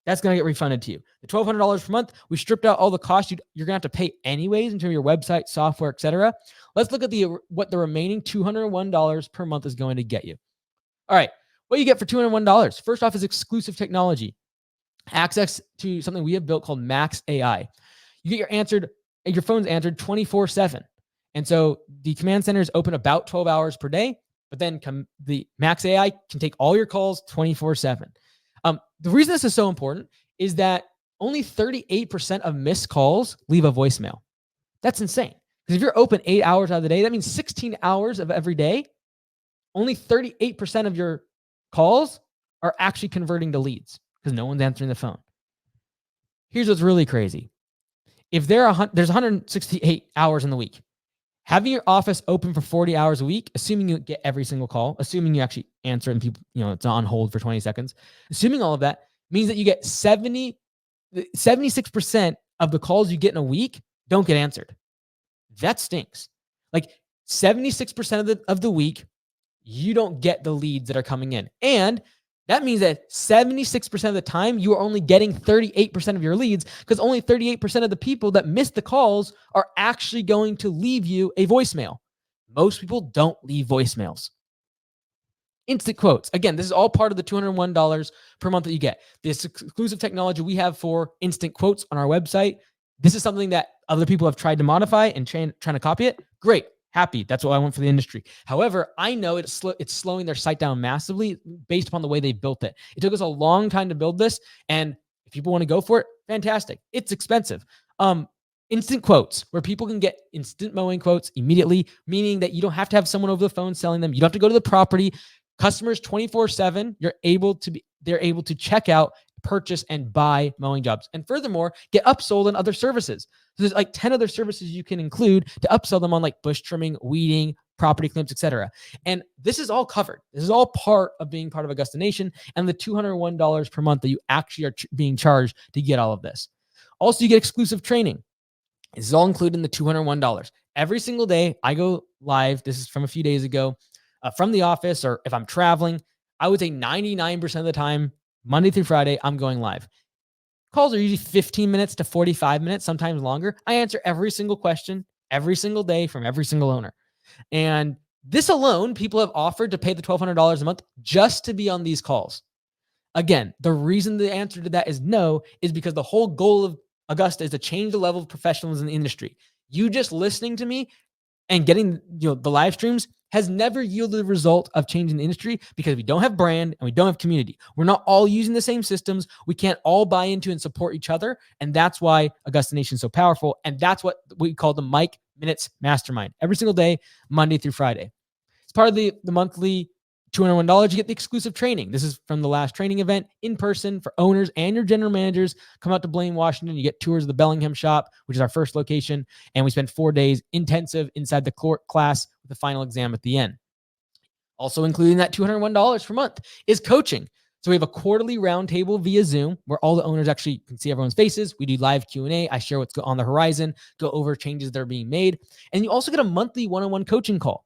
[SPEAKER 1] that's going to get refunded to you. The $1,200 per month, we stripped out all the costs you're going to have to pay anyways in terms of your website, software, etc. Let's look at what the remaining $201 per month is going to get you. All right. What you get for $201? First off is exclusive technology. Access to something we have built called Max AI. You get your phone's answered 24/7. And so the command center is open about 12 hours per day, but then the Max AI can take all your calls 24/7. The reason this is so important is that only 38% of missed calls leave a voicemail. That's insane. Because if you're open 8 hours out of the day, that means 16 hours of every day, only 38% of your calls are actually converting to leads because no one's answering the phone. Here's what's really crazy. If there's 168 hours in the week, having your office open for 40 hours a week, assuming you get every single call, assuming you actually answer and people, it's on hold for 20 seconds, assuming all of that means that you get 76% of the calls you get in a week don't get answered. That stinks. Like 76% of the week, you don't get the leads that are coming in. And that means that 76% of the time, you are only getting 38% of your leads because only 38% of the people that miss the calls are actually going to leave you a voicemail. Most people don't leave voicemails. Instant quotes. Again, this is all part of the $201 per month that you get. This exclusive technology we have for instant quotes on our website. This is something that other people have tried to modify and trying to copy it. Great. Happy. That's what I want for the industry. However, I know it's slowing their site down massively based upon the way they built it. It took us a long time to build this. And if people want to go for it, fantastic. It's expensive. Instant quotes, where people can get instant mowing quotes immediately, meaning that you don't have to have someone over the phone selling them. You don't have to go to the property. Customers 24/7, they're able to check out, purchase, and buy mowing jobs. And furthermore, get upsold on other services. So there's like 10 other services you can include to upsell them on, like bush trimming, weeding, property cleanups, etc. And this is all covered. This is all part of being part of Augusta Nation and the $201 per month that you actually are being charged to get all of this. Also, you get exclusive training. This is all included in the $201. Every single day I go live. This is from a few days ago, from the office, or if I'm traveling, I would say 99% of the time, Monday through Friday, I'm going live. Calls are usually 15 minutes to 45 minutes, sometimes longer. I answer every single question every single day from every single owner. And this alone, people have offered to pay the $1,200 a month just to be on these calls. Again, the reason the answer to that is no is because the whole goal of Augusta is to change the level of professionals in the industry. You just listening to me and getting the live streams has never yielded the result of changing the industry, because we don't have brand and we don't have community. We're not all using the same systems. We can't all buy into and support each other. And that's why Augusta Nation is so powerful. And that's what we call the Mike Minutes Mastermind. Every single day, Monday through Friday. It's part of the monthly $201. You get the exclusive training. This is from the last training event in person for owners and your general managers. Come out to Blaine, Washington. You get tours of the Bellingham shop, which is our first location. And we spend 4 days intensive inside the class with the final exam at the end. Also including that $201 per month is coaching. So we have a quarterly roundtable via Zoom where all the owners actually can see everyone's faces. We do live Q&A. I share what's on the horizon, go over changes that are being made. And you also get a monthly one-on-one coaching call.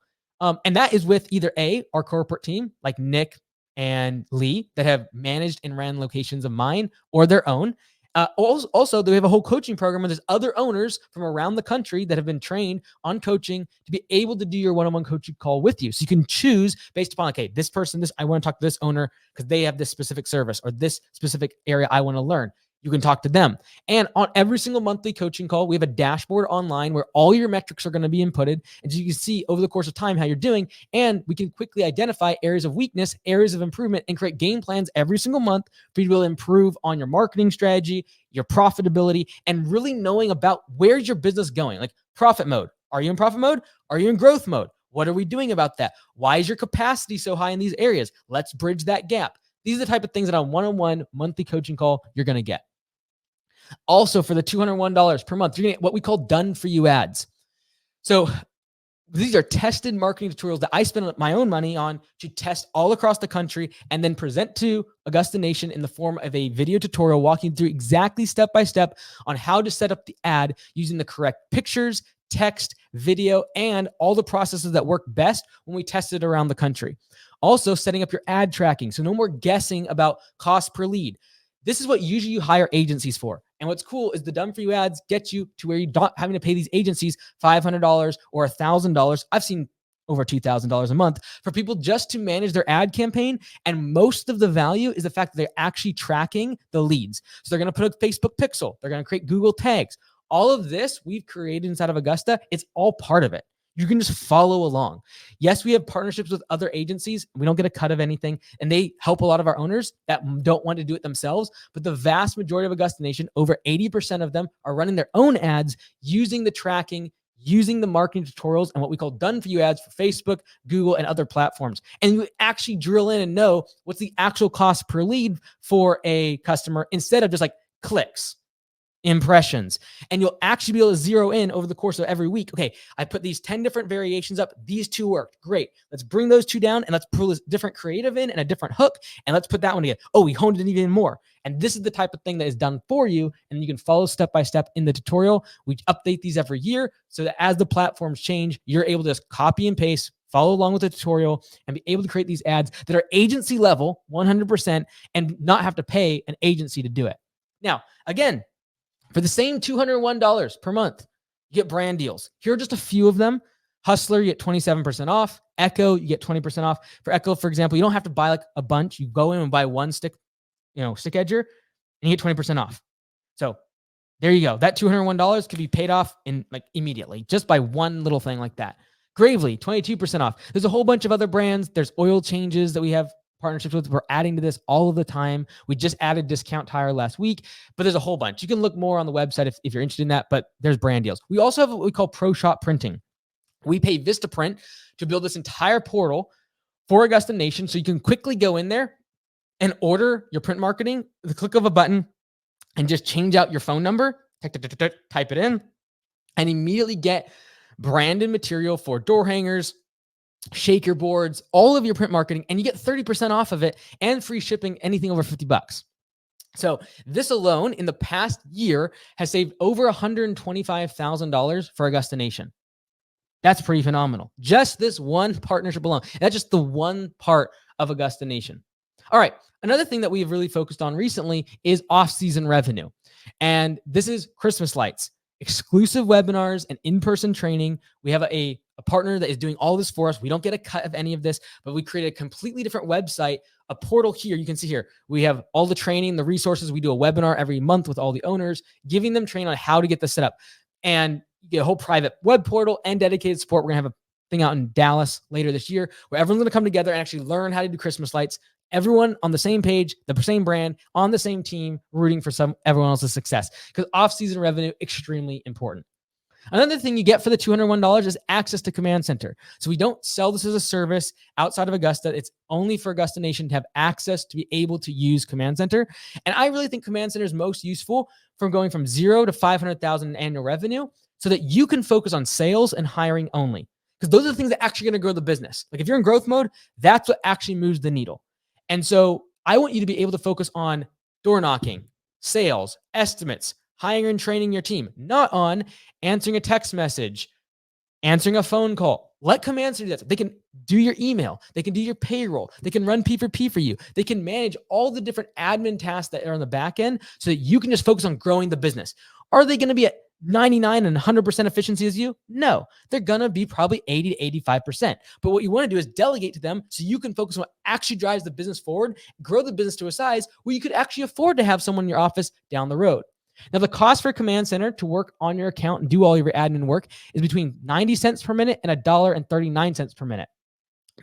[SPEAKER 1] And that is with either our corporate team, like Nick and Lee, that have managed and ran locations of mine, or their own. Also, we have a whole coaching program where there's other owners from around the country that have been trained on coaching to be able to do your one-on-one coaching call with you. So you can choose based upon, okay, this person, I want to talk to this owner because they have this specific service or this specific area I want to learn. You can talk to them. And on every single monthly coaching call, we have a dashboard online where all your metrics are going to be inputted. And so you can see over the course of time how you're doing. And we can quickly identify areas of weakness, areas of improvement, and create game plans every single month for you to improve on your marketing strategy, your profitability, and really knowing about where's your business going. Like profit mode. Are you in profit mode? Are you in growth mode? What are we doing about that? Why is your capacity so high in these areas? Let's bridge that gap. These are the type of things that on one-on-one monthly coaching call you're going to get. Also, for the $201 per month, you're going to get what we call done for you ads. So these are tested marketing tutorials that I spend my own money on to test all across the country and then present to Augusta Nation in the form of a video tutorial walking through exactly step-by-step on how to set up the ad using the correct pictures, text, video, and all the processes that work best when we test it around the country. Also, setting up your ad tracking. So no more guessing about cost per lead. This is what usually you hire agencies for. And what's cool is the done for you ads get you to where you're not having to pay these agencies $500 or $1,000. I've seen over $2,000 a month for people just to manage their ad campaign. And most of the value is the fact that they're actually tracking the leads. So they're going to put a Facebook pixel. They're going to create Google tags. All of this we've created inside of Augusta. It's all part of it. You can just follow along. Yes, we have partnerships with other agencies. We don't get a cut of anything, and they help a lot of our owners that don't want to do it themselves. But the vast majority of Augusta Nation, over 80% of them, are running their own ads using the tracking, using the marketing tutorials, and what we call done for you ads for Facebook, Google, and other platforms. And you actually drill in and know what's the actual cost per lead for a customer instead of just like clicks, impressions. And you'll actually be able to zero in over the course of every week. Okay, I put these 10 different variations up. These 2 worked. Great. Let's bring those 2 down and let's pull this different creative in and a different hook. And let's put that one again. Oh, we honed it even more. And this is the type of thing that is done for you. And you can follow step by step in the tutorial. We update these every year so that as the platforms change, you're able to just copy and paste, follow along with the tutorial, and be able to create these ads that are agency level 100% and not have to pay an agency to do it. Now, again, for the same $201 per month, you get brand deals. Here are just a few of them. Hustler, you get 27% off. Echo, you get 20% off. For Echo, for example, you don't have to buy like a bunch. You go in and buy one stick edger, and you get 20% off. So there you go. That $201 could be paid off in like immediately just by one little thing like that. Gravely, 22% off. There's a whole bunch of other brands. There's oil changes that we have partnerships with. We're adding to this all of the time. We just added Discount Tire last week, but there's a whole bunch. You can look more on the website if you're interested in that, but there's brand deals. We also have what we call Pro Shop Printing. We pay Vistaprint to build this entire portal for Augusta Nation, so you can quickly go in there and order your print marketing, the click of a button, and just change out your phone number, type it in, and immediately get branded material for door hangers, shaker boards, all of your print marketing, and you get 30% off of it and free shipping anything over $50. So this alone in the past year has saved over $125,000 for Augusta Nation. That's pretty phenomenal. Just this one partnership alone. That's just the one part of Augusta Nation. All right. Another thing that we've really focused on recently is off-season revenue. And this is Christmas lights, exclusive webinars and in-person training. We have a partner that is doing all this for us. We don't get a cut of any of this, but we created a completely different website, a portal here. You can see here, we have all the training, the resources. We do a webinar every month with all the owners, giving them training on how to get this set up. And you get a whole private web portal and dedicated support. We're going to have a thing out in Dallas later this year where everyone's going to come together and actually learn how to do Christmas lights. Everyone on the same page, the same brand, on the same team, rooting for everyone else's success. Because off-season revenue, extremely important. Another thing you get for the $201 is access to Command Center. So we don't sell this as a service outside of Augusta. It's only for Augusta Nation to have access to be able to use Command Center. And I really think Command Center is most useful from going from 0 to 500,000 in annual revenue so that you can focus on sales and hiring only. Because those are the things that are actually going to grow the business. Like if you're in growth mode, that's what actually moves the needle. And so I want you to be able to focus on door knocking, sales, estimates, hiring and training your team, not on answering a text message, answering a phone call. Let Command Center do that. They can do your email. They can do your payroll. They can run P4P for you. They can manage all the different admin tasks that are on the back end so that you can just focus on growing the business. Are they going to be at 99 and 100% efficiency as you? No, they're going to be probably 80 to 85%. But what you want to do is delegate to them so you can focus on what actually drives the business forward, grow the business to a size where you could actually afford to have someone in your office down the road. Now, the cost for Command Center to work on your account and do all your admin work is between 90 cents per minute and $1.39 per minute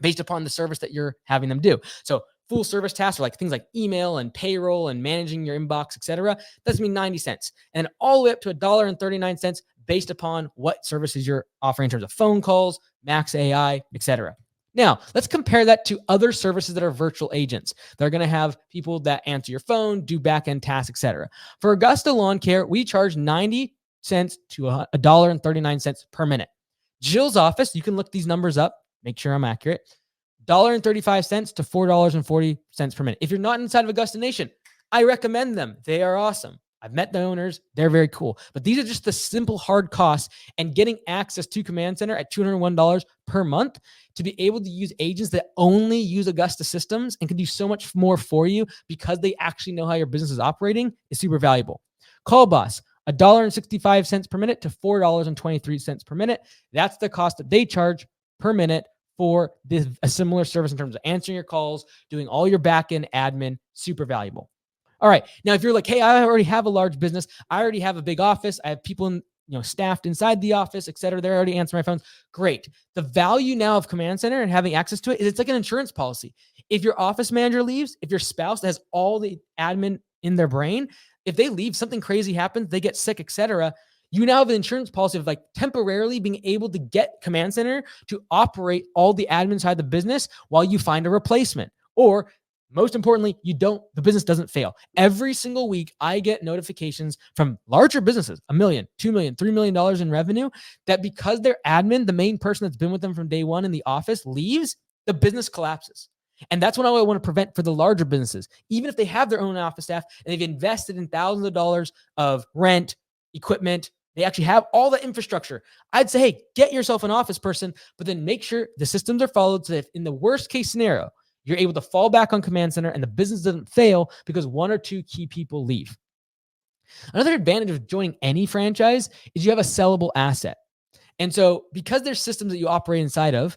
[SPEAKER 1] based upon the service that you're having them do. So full service tasks are like things like email and payroll and managing your inbox, etc. That's mean 90 cents. And all the way up to $1.39 based upon what services you're offering in terms of phone calls, Max AI, etc. Now, let's compare that to other services that are virtual agents. They're going to have people that answer your phone, do back-end tasks, etc. For Augusta Lawn Care, we charge 90 cents to $1.39 per minute. Jill's office, you can look these numbers up, make sure I'm accurate, $1.35 to $4.40 per minute. If you're not inside of Augusta Nation, I recommend them. They are awesome. I've met the owners. They're very cool. But these are just the simple hard costs, and getting access to Command Center at $201 per month to be able to use agents that only use Augusta systems and can do so much more for you because they actually know how your business is operating is super valuable. Call Boss, $1.65 per minute to $4.23 per minute. That's the cost that they charge per minute for a similar service in terms of answering your calls, doing all your back-end admin, super valuable. All right. Now, if you're like, hey, I already have a large business. I already have a big office. I have people staffed inside the office, et cetera. They're already answering my phones. Great. The value now of Command Center and having access to it is it's like an insurance policy. If your office manager leaves, if your spouse has all the admin in their brain, if they leave, something crazy happens, they get sick, et cetera, you now have an insurance policy of like temporarily being able to get Command Center to operate all the admin side of the business while you find a replacement. Or most importantly, the business doesn't fail. Every single week, I get notifications from larger businesses, $1 million, $2 million, $3 million in revenue, that because their admin, the main person that's been with them from day one in the office, leaves, the business collapses. And that's what I want to prevent for the larger businesses. Even if they have their own office staff and they've invested in thousands of dollars of rent, equipment, they actually have all the infrastructure. I'd say, hey, get yourself an office person, but then make sure the systems are followed so that if in the worst case scenario, you're able to fall back on Command Center and the business doesn't fail because one or two key people leave. Another advantage of joining any franchise is you have a sellable asset. And so because there's systems that you operate inside of,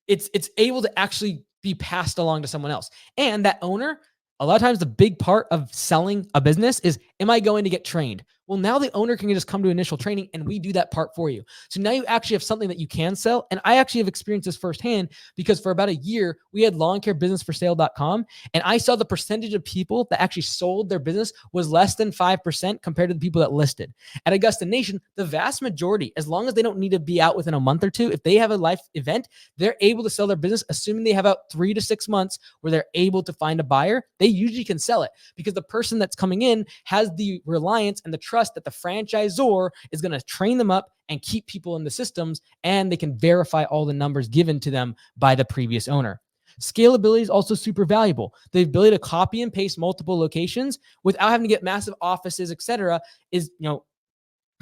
[SPEAKER 1] it's able to actually be passed along to someone else. And that owner, a lot of times the big part of selling a business is, am I going to get trained? Well, now the owner can just come to initial training and we do that part for you. So now you actually have something that you can sell. And I actually have experienced this firsthand because for about a year, we had lawncarebusinessforsale.com. And I saw the percentage of people that actually sold their business was less than 5% compared to the people that listed. At Augusta Nation, the vast majority, as long as they don't need to be out within a month or two, if they have a life event, they're able to sell their business, assuming they have out 3 to 6 months where they're able to find a buyer. They usually can sell it because the person that's coming in has the reliance and the trust that the franchisor is going to train them up and keep people in the systems, and they can verify all the numbers given to them by the previous owner. Scalability is also super valuable. The ability to copy and paste multiple locations without having to get massive offices, etc., is,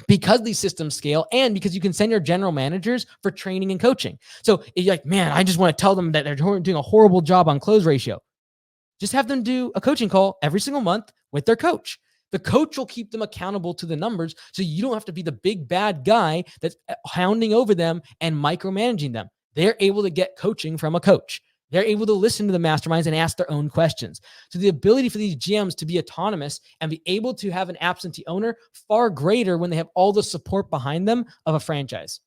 [SPEAKER 1] because these systems scale and because you can send your general managers for training and coaching. So if you're like, man, I just want to tell them that they're doing a horrible job on close ratio. Just have them do a coaching call every single month with their coach. The coach will keep them accountable to the numbers, so you don't have to be the big bad guy that's hounding over them and micromanaging them. They're able to get coaching from a coach. They're able to listen to the masterminds and ask their own questions. So the ability for these GMs to be autonomous and be able to have an absentee owner far greater when they have all the support behind them of a franchise.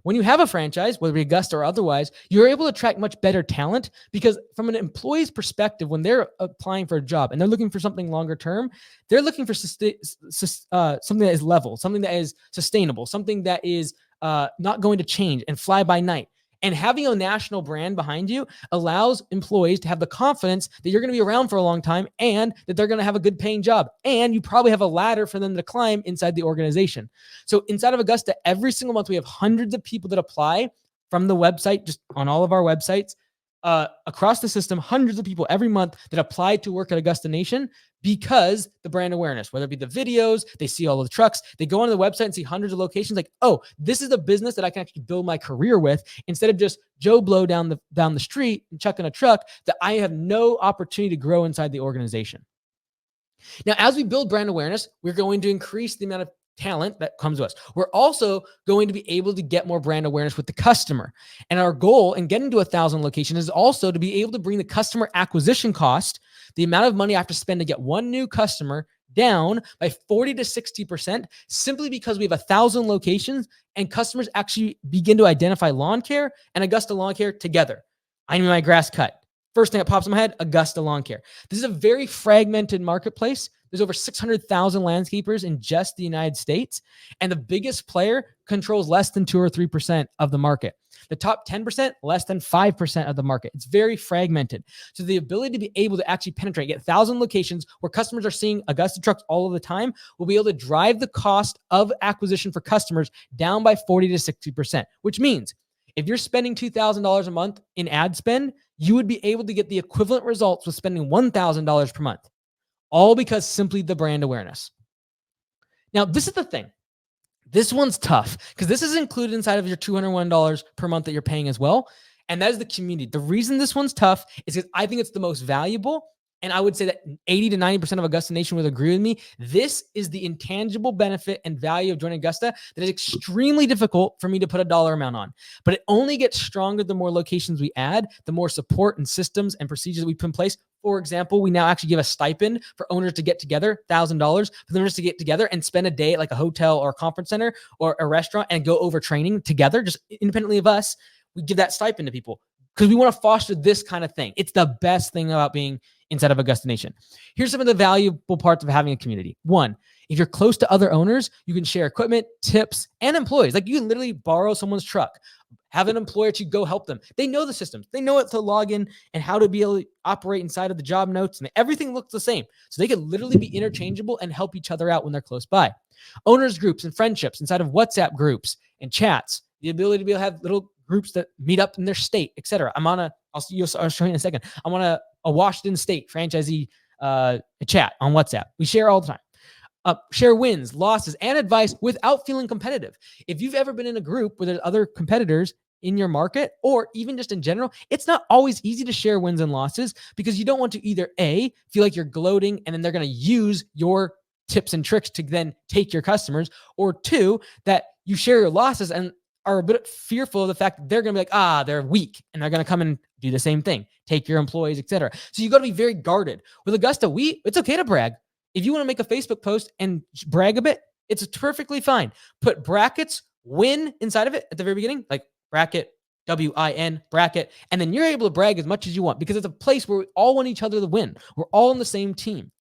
[SPEAKER 1] When you have a franchise, whether it be Augusta or otherwise, you're able to attract much better talent because from an employee's perspective, when they're applying for a job and they're looking for something longer term, they're looking for something that is level, something that is sustainable, something that is not going to change and fly by night. And having a national brand behind you allows employees to have the confidence that you're going to be around for a long time and that they're going to have a good paying job. And you probably have a ladder for them to climb inside the organization. So inside of Augusta, every single month, we have hundreds of people that apply from the website, just on all of our websites, across the system, hundreds of people every month that apply to work at Augusta Nation because the brand awareness, whether it be the videos, they see all of the trucks, they go onto the website and see hundreds of locations like, oh, this is a business that I can actually build my career with instead of just Joe Blow down the street and chucking a truck that I have no opportunity to grow inside the organization. Now, as we build brand awareness, we're going to increase the amount of talent that comes to us. We're also going to be able to get more brand awareness with the customer. And our goal in getting to 1,000 locations is also to be able to bring the customer acquisition cost, the amount of money I have to spend to get one new customer, down by 40 to 60%, simply because we have 1,000 locations and customers actually begin to identify lawn care and Augusta Lawn Care together. I need my grass cut. First thing that pops in my head, Augusta Lawn Care. This is a very fragmented marketplace. There's over 600,000 landscapers in just the United States, and the biggest player controls less than 2 or 3% of the market. The top 10%, less than 5% of the market. It's very fragmented. So the ability to be able to actually penetrate, get 1,000 locations where customers are seeing Augusta trucks all of the time, will be able to drive the cost of acquisition for customers down by 40 to 60%, which means if you're spending $2,000 a month in ad spend, you would be able to get the equivalent results with spending $1,000 per month. All because simply the brand awareness. Now, this is the thing. This one's tough because this is included inside of your $201 per month that you're paying as well. And that is the community. The reason this one's tough is because I think it's the most valuable. And I would say that 80 to 90% of Augusta Nation would agree with me. This is the intangible benefit and value of joining Augusta that is extremely difficult for me to put a dollar amount on. But it only gets stronger the more locations we add, the more support and systems and procedures we put in place. For example, we now actually give a stipend for owners to get together, $1,000 for them just to get together and spend a day at like a hotel or a conference center or a restaurant and go over training together, just independently of us. We give that stipend to people because we want to foster this kind of thing. It's the best thing about being inside of Augusta Nation. Here's some of the valuable parts of having a community. One, if you're close to other owners, you can share equipment, tips, and employees. Like you can literally borrow someone's truck, have an employer to go help them. They know the systems. They know what to log in and how to be able to operate inside of the job notes, and everything looks the same. So they can literally be interchangeable and help each other out when they're close by. Owners groups and friendships inside of WhatsApp groups and chats. The ability to be able to have little groups that meet up in their state, etc. I'll show you in a second. I'm on a Washington State franchisee chat on WhatsApp. We share all the time. Share wins, losses, and advice without feeling competitive. If you've ever been in a group where there's other competitors in your market, or even just in general, it's not always easy to share wins and losses because you don't want to either A, feel like you're gloating and then they're going to use your tips and tricks to then take your customers, or two, that you share your losses and are a bit fearful of the fact that they're going to be like, they're weak and they're going to come and do the same thing, take your employees, etc. So you got to be very guarded. With Augusta, it's okay to brag. If you want to make a Facebook post and brag a bit, it's perfectly fine. Put brackets, win inside of it at the very beginning, like bracket, WIN, bracket, and then you're able to brag as much as you want because it's a place where we all want each other to win. We're all on the same team.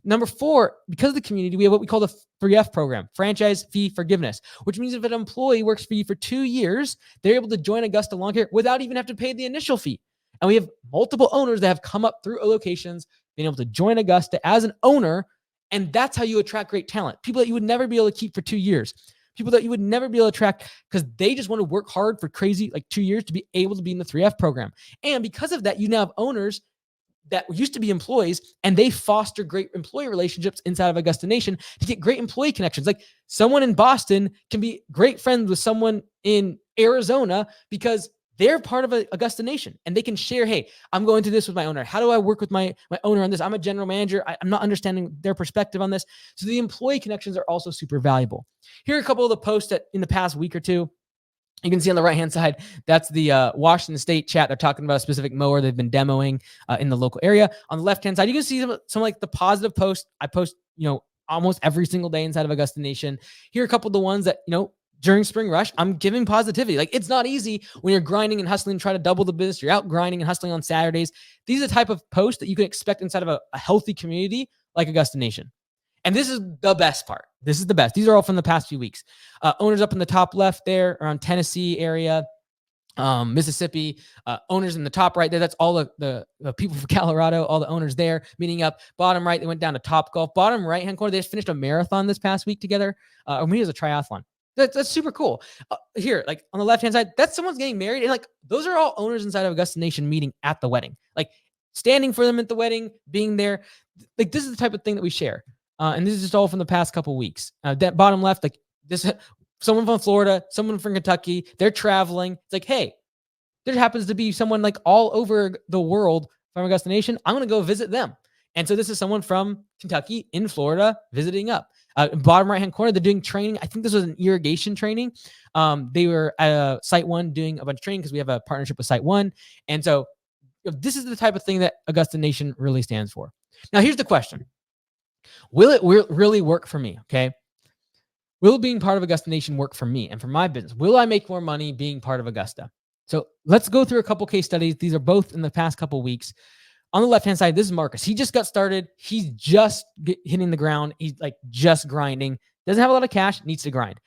[SPEAKER 1] Number 4, because of the community, we have what we call the 3F program, franchise fee forgiveness, which means if an employee works for you for 2 years, they're able to join Augusta Lawn Care without even have to pay the initial fee. And we have multiple owners that have come up through locations, being able to join Augusta as an owner. And that's how you attract great talent. People that you would never be able to keep for 2 years. People that you would never be able to attract because they just want to work hard for crazy, like 2 years to be able to be in the 3F program. And because of that, you now have owners that used to be employees and they foster great employee relationships inside of Augusta Nation to get great employee connections. Like someone in Boston can be great friends with someone in Arizona because they're part of Augusta Nation and they can share, hey, I'm going through this with my owner. How do I work with my owner on this? I'm a general manager. I'm not understanding their perspective on this. So the employee connections are also super valuable. Here are a couple of the posts that in the past week or two. You can see on the right-hand side, that's the Washington State chat. They're talking about a specific mower they've been demoing in the local area. On the left-hand side, you can see some like the positive posts. I post, almost every single day inside of Augusta Nation. Here are a couple of the ones that, during spring rush, I'm giving positivity. Like it's not easy when you're grinding and hustling, trying to double the business. You're out grinding and hustling on Saturdays. These are the type of posts that you can expect inside of a healthy community like Augusta Nation. And this is the best part. This is the best. These are all from the past few weeks. Owners up in the top left there around Tennessee area, Mississippi. Owners in the top right there. That's all the people from Colorado, all the owners there meeting up. Bottom right, they went down to Top Golf. Bottom right-hand corner, they just finished a marathon this past week together. Or maybe it was a triathlon. That's super cool. Here, like on the left-hand side, that's someone's getting married. And like those are all owners inside of Augusta Nation meeting at the wedding. Like standing for them at the wedding, being there. Like this is the type of thing that we share. And this is just all from the past couple weeks. That bottom left, like this, someone from Florida, someone from Kentucky, they're traveling. It's like, hey, there happens to be someone like all over the world from Augusta Nation. I'm going to go visit them. And so this is someone from Kentucky in Florida visiting up. Bottom right-hand corner, they're doing training. I think this was an irrigation training. They were at Site One doing a bunch of training because we have a partnership with Site One. And so this is the type of thing that Augusta Nation really stands for. Now, here's the question. Will it really work for me? Okay. Will being part of Augusta Nation work for me and for my business? Will I make more money being part of Augusta? So let's go through a couple case studies. These are both in the past couple weeks. On the left-hand side, this is Marcus. He just got started. He's just hitting the ground. He's like just grinding. Doesn't have a lot of cash, needs to grind.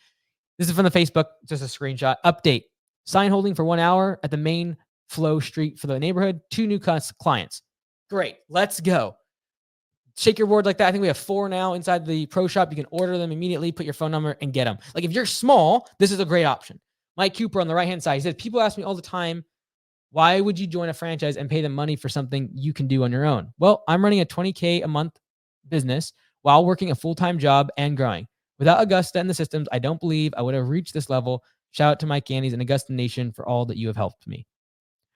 [SPEAKER 1] This is from the Facebook, just a screenshot. Update. Sign holding for 1 hour at the main flow street for the neighborhood. 2 new clients. Great. Let's go. Shake your board like that. I think we have 4 now inside the pro shop. You can order them immediately, put your phone number and get them. Like if you're small, this is a great option. Mike Cooper on the right-hand side, he said, people ask me all the time, why would you join a franchise and pay them money for something you can do on your own? Well, I'm running a $20K a month business while working a full-time job and growing. Without Augusta and the systems, I don't believe I would have reached this level. Shout out to Mike Andes and Augusta Nation for all that you have helped me.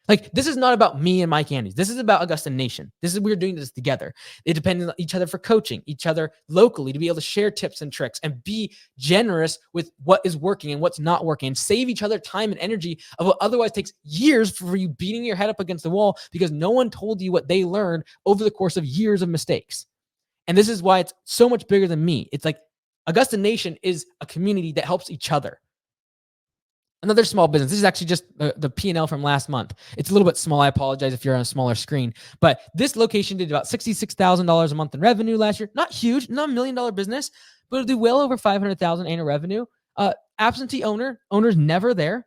[SPEAKER 1] Like, this is not about me and Mike Andes. This is about Augusta Nation. We're doing this together. It depends on each other for coaching, each other locally to be able to share tips and tricks and be generous with what is working and what's not working and save each other time and energy of what otherwise takes years for you beating your head up against the wall because no one told you what they learned over the course of years of mistakes. And this is why it's so much bigger than me. It's like Augusta Nation is a community that helps each other. Another small business. This is actually just the P&L from last month. It's a little bit small. I apologize if you're on a smaller screen. But this location did about $66,000 a month in revenue last year. Not huge, not $1 million business, but it'll do well over $500,000 annual revenue. Absentee owner's never there.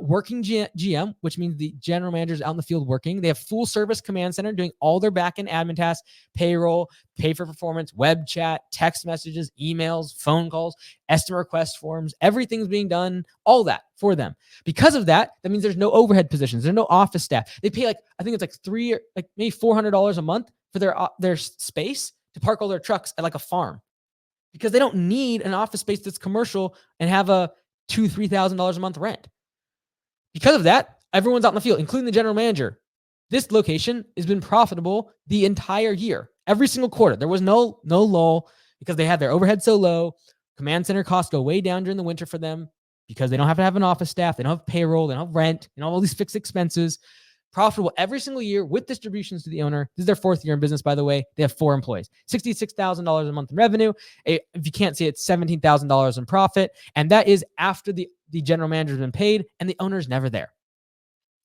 [SPEAKER 1] Working GM, which means the general manager is out in the field working. They have full service command center doing all their back-end admin tasks, payroll, pay for performance, web chat, text messages, emails, phone calls, estimate request forms. Everything's being done, all that for them. Because of that, that means there's no overhead positions. There's no office staff. They pay I think it's maybe $400 a month for their space to park all their trucks at like a farm because they don't need an office space that's commercial and have a $2,000-$3,000 a month rent. Because of that, everyone's out in the field, including the general manager. This location has been profitable the entire year, every single quarter. There was no lull because they had their overhead so low. Command center costs go way down during the winter for them because they don't have to have an office staff. They don't have payroll. They don't have rent and all these fixed expenses. profitable every single year with distributions to the owner. This is their 4th year in business, by the way. They have 4 employees, $66,000 a month in revenue. If you can't see it, $17,000 in profit. And that is after the general manager has been paid and the owner is never there.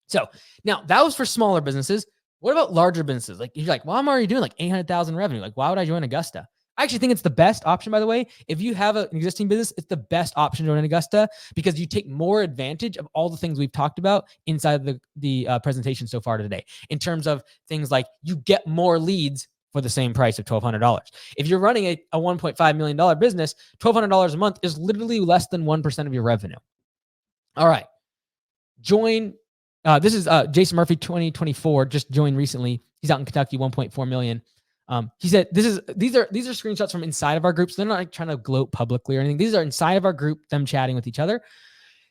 [SPEAKER 1] So now that was for smaller businesses. What about larger businesses? Like you're like, well, I'm already doing like 800,000 revenue. Like, why would I join Augusta? I actually think it's the best option, by the way. If you have an existing business, it's the best option to join Augusta because you take more advantage of all the things we've talked about inside the presentation so far today. In terms of things like you get more leads for the same price of $1,200. If you're running a $1.5 million business, $1,200 a month is literally less than 1% of your revenue. All right. Join. This is Jason Murphy, 2024, just joined recently. He's out in Kentucky, 1.4 million. He said, these are screenshots from inside of our group. So they're not like trying to gloat publicly or anything. These are inside of our group, them chatting with each other.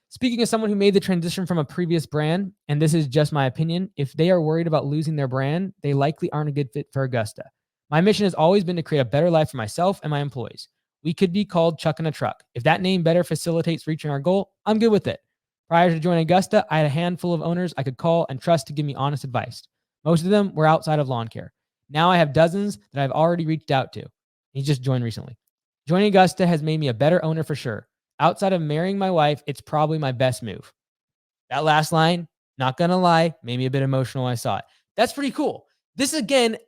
[SPEAKER 1] Speaking as someone who made the transition from a previous brand, and this is just my opinion, if they are worried about losing their brand, they likely aren't a good fit for Augusta. My mission has always been to create a better life for myself and my employees. We could be called Chuck in a Truck. If that name better facilitates reaching our goal, I'm good with it. Prior to joining Augusta, I had a handful of owners I could call and trust to give me honest advice. Most of them were outside of lawn care. Now I have dozens that I've already reached out to. He just joined recently. Joining Augusta has made me a better owner for sure. Outside of marrying my wife, it's probably my best move. That last line, not going to lie, made me a bit emotional when I saw it. That's pretty cool. This, again,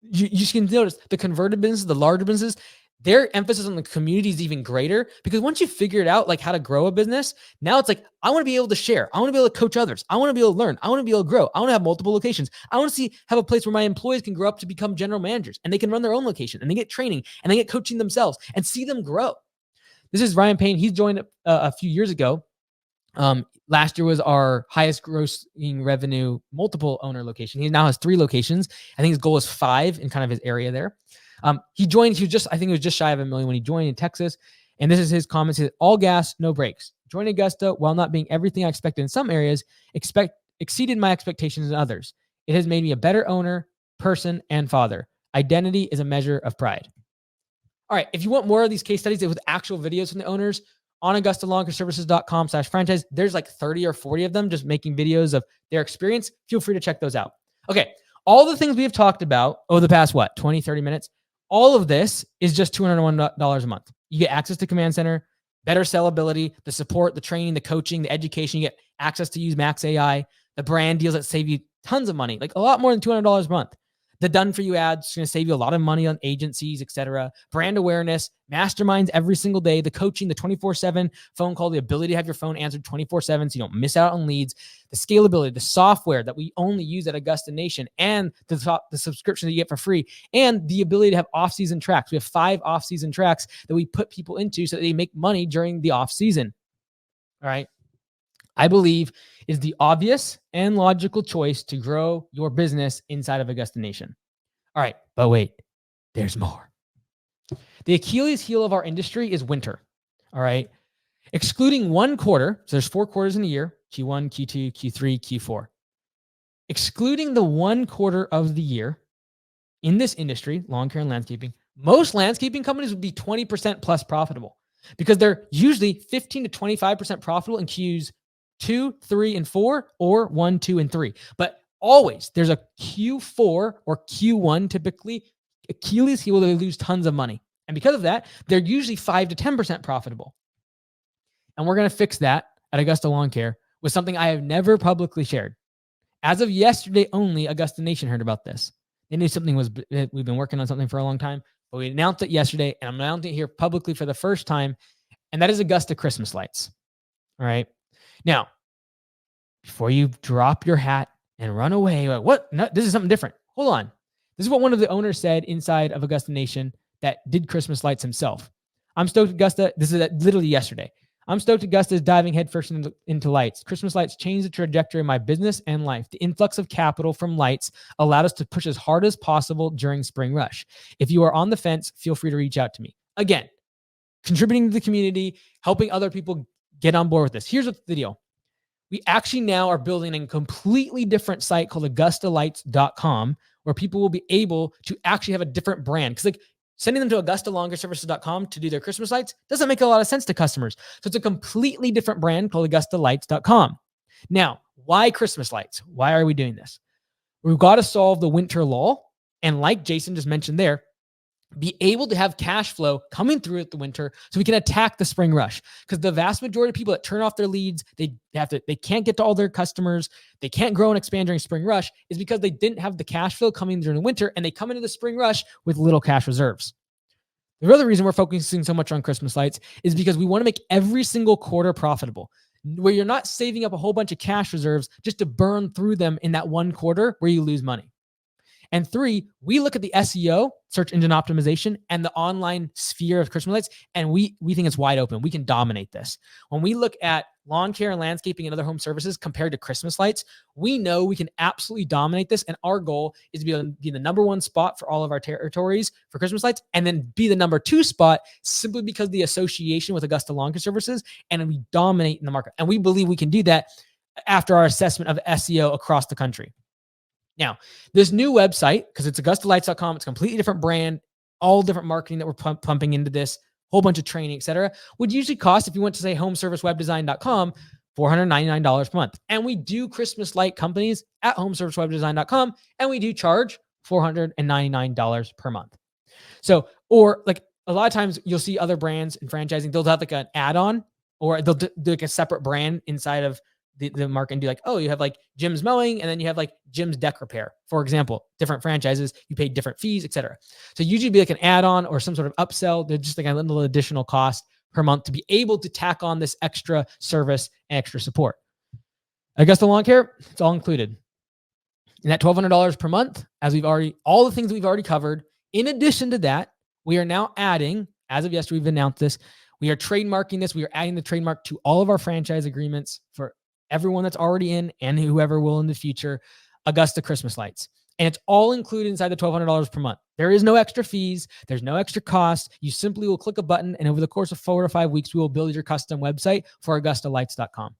[SPEAKER 1] you can notice the converted businesses, the larger businesses, their emphasis on the community is even greater because once you figure it out, like how to grow a business, now it's like, I want to be able to share. I want to be able to coach others. I want to be able to learn. I want to be able to grow. I want to have multiple locations. I want to have a place where my employees can grow up to become general managers and they can run their own location and they get training and they get coaching themselves and see them grow. This is Ryan Payne. He's joined a few years ago. Last year was our highest grossing revenue multiple owner location. He now has 3 locations. I think his goal is 5 in kind of his area there. He joined, I think it was just shy of $1 million when he joined in Texas. And this is his comments. He said, all gas, no brakes. Joining Augusta, while not being everything I expected in some areas, exceeded my expectations in others. It has made me a better owner, person, and father. Identity is a measure of pride. All right. If you want more of these case studies with actual videos from the owners on AugustaLawnCareServices.com/franchise, there's like 30 or 40 of them just making videos of their experience. Feel free to check those out. Okay. All the things we have talked about over the past, 20, 30 minutes, all of this is just $201 a month. You get access to Command Center, better sellability, the support, the training, the coaching, the education. You get access to use Max AI, the brand deals that save you tons of money, like a lot more than $200 a month. The done-for-you ads is going to save you a lot of money on agencies, etc. Brand awareness, masterminds every single day, the coaching, the 24/7 phone call, the ability to have your phone answered 24/7 so you don't miss out on leads, the scalability, the software that we only use at Augusta Nation, and the subscription that you get for free, and the ability to have off-season tracks. We have 5 off-season tracks that we put people into so that they make money during the off-season. All right. I believe is the obvious and logical choice to grow your business inside of Augusta Nation. All right, but wait, there's more. The Achilles heel of our industry is winter. All right. Excluding one quarter, so there's 4 quarters in a year, Q1, Q2, Q3, Q4. Excluding the 1 quarter of the year in this industry, lawn care and landscaping, most landscaping companies would be 20% plus profitable because they're usually 15 to 25% profitable in Qs 2, 3, and 4, or 1, 2, and 3. But always there's a Q4 or Q1 typically Achilles heel where they lose tons of money. And because of that, they're usually 5 to 10% profitable. And we're going to fix that at Augusta Lawn Care with something I have never publicly shared. As of yesterday only, Augusta Nation heard about this. They knew we've been working on something for a long time, but we announced it yesterday, and I'm announcing it here publicly for the first time, and that is Augusta Christmas lights. All right. Now, before you drop your hat and run away, like, what? No, this is something different. Hold on. This is what one of the owners said inside of Augusta Nation that did Christmas lights himself. I'm stoked Augusta. This is literally yesterday. I'm stoked Augusta is diving headfirst into lights. Christmas lights changed the trajectory of my business and life. The influx of capital from lights allowed us to push as hard as possible during spring rush. If you are on the fence, feel free to reach out to me. Again, contributing to the community, helping other people get on board with this. Here's the deal. We actually now are building a completely different site called AugustaLights.com where people will be able to actually have a different brand. Because sending them to AugustaLawnCareServices.com to do their Christmas lights doesn't make a lot of sense to customers. So it's a completely different brand called AugustaLights.com. Now, Why Christmas lights? Why are we doing this? We've got to solve the winter lull. And like Jason just mentioned there, be able to have cash flow coming through at the winter so we can attack the spring rush. Because the vast majority of people that turn off their leads, they can't get to all their customers, they can't grow and expand during spring rush, is because they didn't have the cash flow coming during the winter, and they come into the spring rush with little cash reserves. The other reason we're focusing so much on Christmas lights is because we want to make every single quarter profitable, where you're not saving up a whole bunch of cash reserves just to burn through them in that one quarter where you lose money. And 3, we look at the SEO, search engine optimization, and the online sphere of Christmas lights, and we think it's wide open. We can dominate this. When we look at lawn care and landscaping and other home services compared to Christmas lights, we know we can absolutely dominate this. And our goal is to be the number 1 spot for all of our territories for Christmas lights, and then be the number 2 spot simply because of the association with Augusta Lawn Care Services, and we dominate in the market. And we believe we can do that after our assessment of SEO across the country. Now, this new website, because it's AugustaLights.com, it's a completely different brand, all different marketing that we're pumping into this, whole bunch of training, et cetera, would usually cost, if you went to say homeservicewebdesign.com, $499 per month. And we do Christmas light companies at homeservicewebdesign.com, and we do charge $499 per month. So, or like a lot of times you'll see other brands in franchising, they'll have like an add-on, or they'll do like a separate brand inside of the market and do like, oh, you have like Jim's Mowing, and then you have like Jim's Deck Repair, for example. Different franchises, you pay different fees, etc. So usually be like an add-on or some sort of upsell. They're just like a little additional cost per month to be able to tack on this extra service and extra support. Augusta Lawn Care, it's all included. And that $1,200 per month, all the things that we've already covered. In addition to that, we are now adding, as of yesterday, we've announced this, we are trademarking this. We are adding the trademark to all of our franchise agreements for everyone that's already in and whoever will in the future, Augusta Christmas lights. And it's all included inside the $1,200 per month. There is no extra fees. There's no extra cost. You simply will click a button, and over the course of 4 to 5 weeks, we will build your custom website for AugustaLights.com.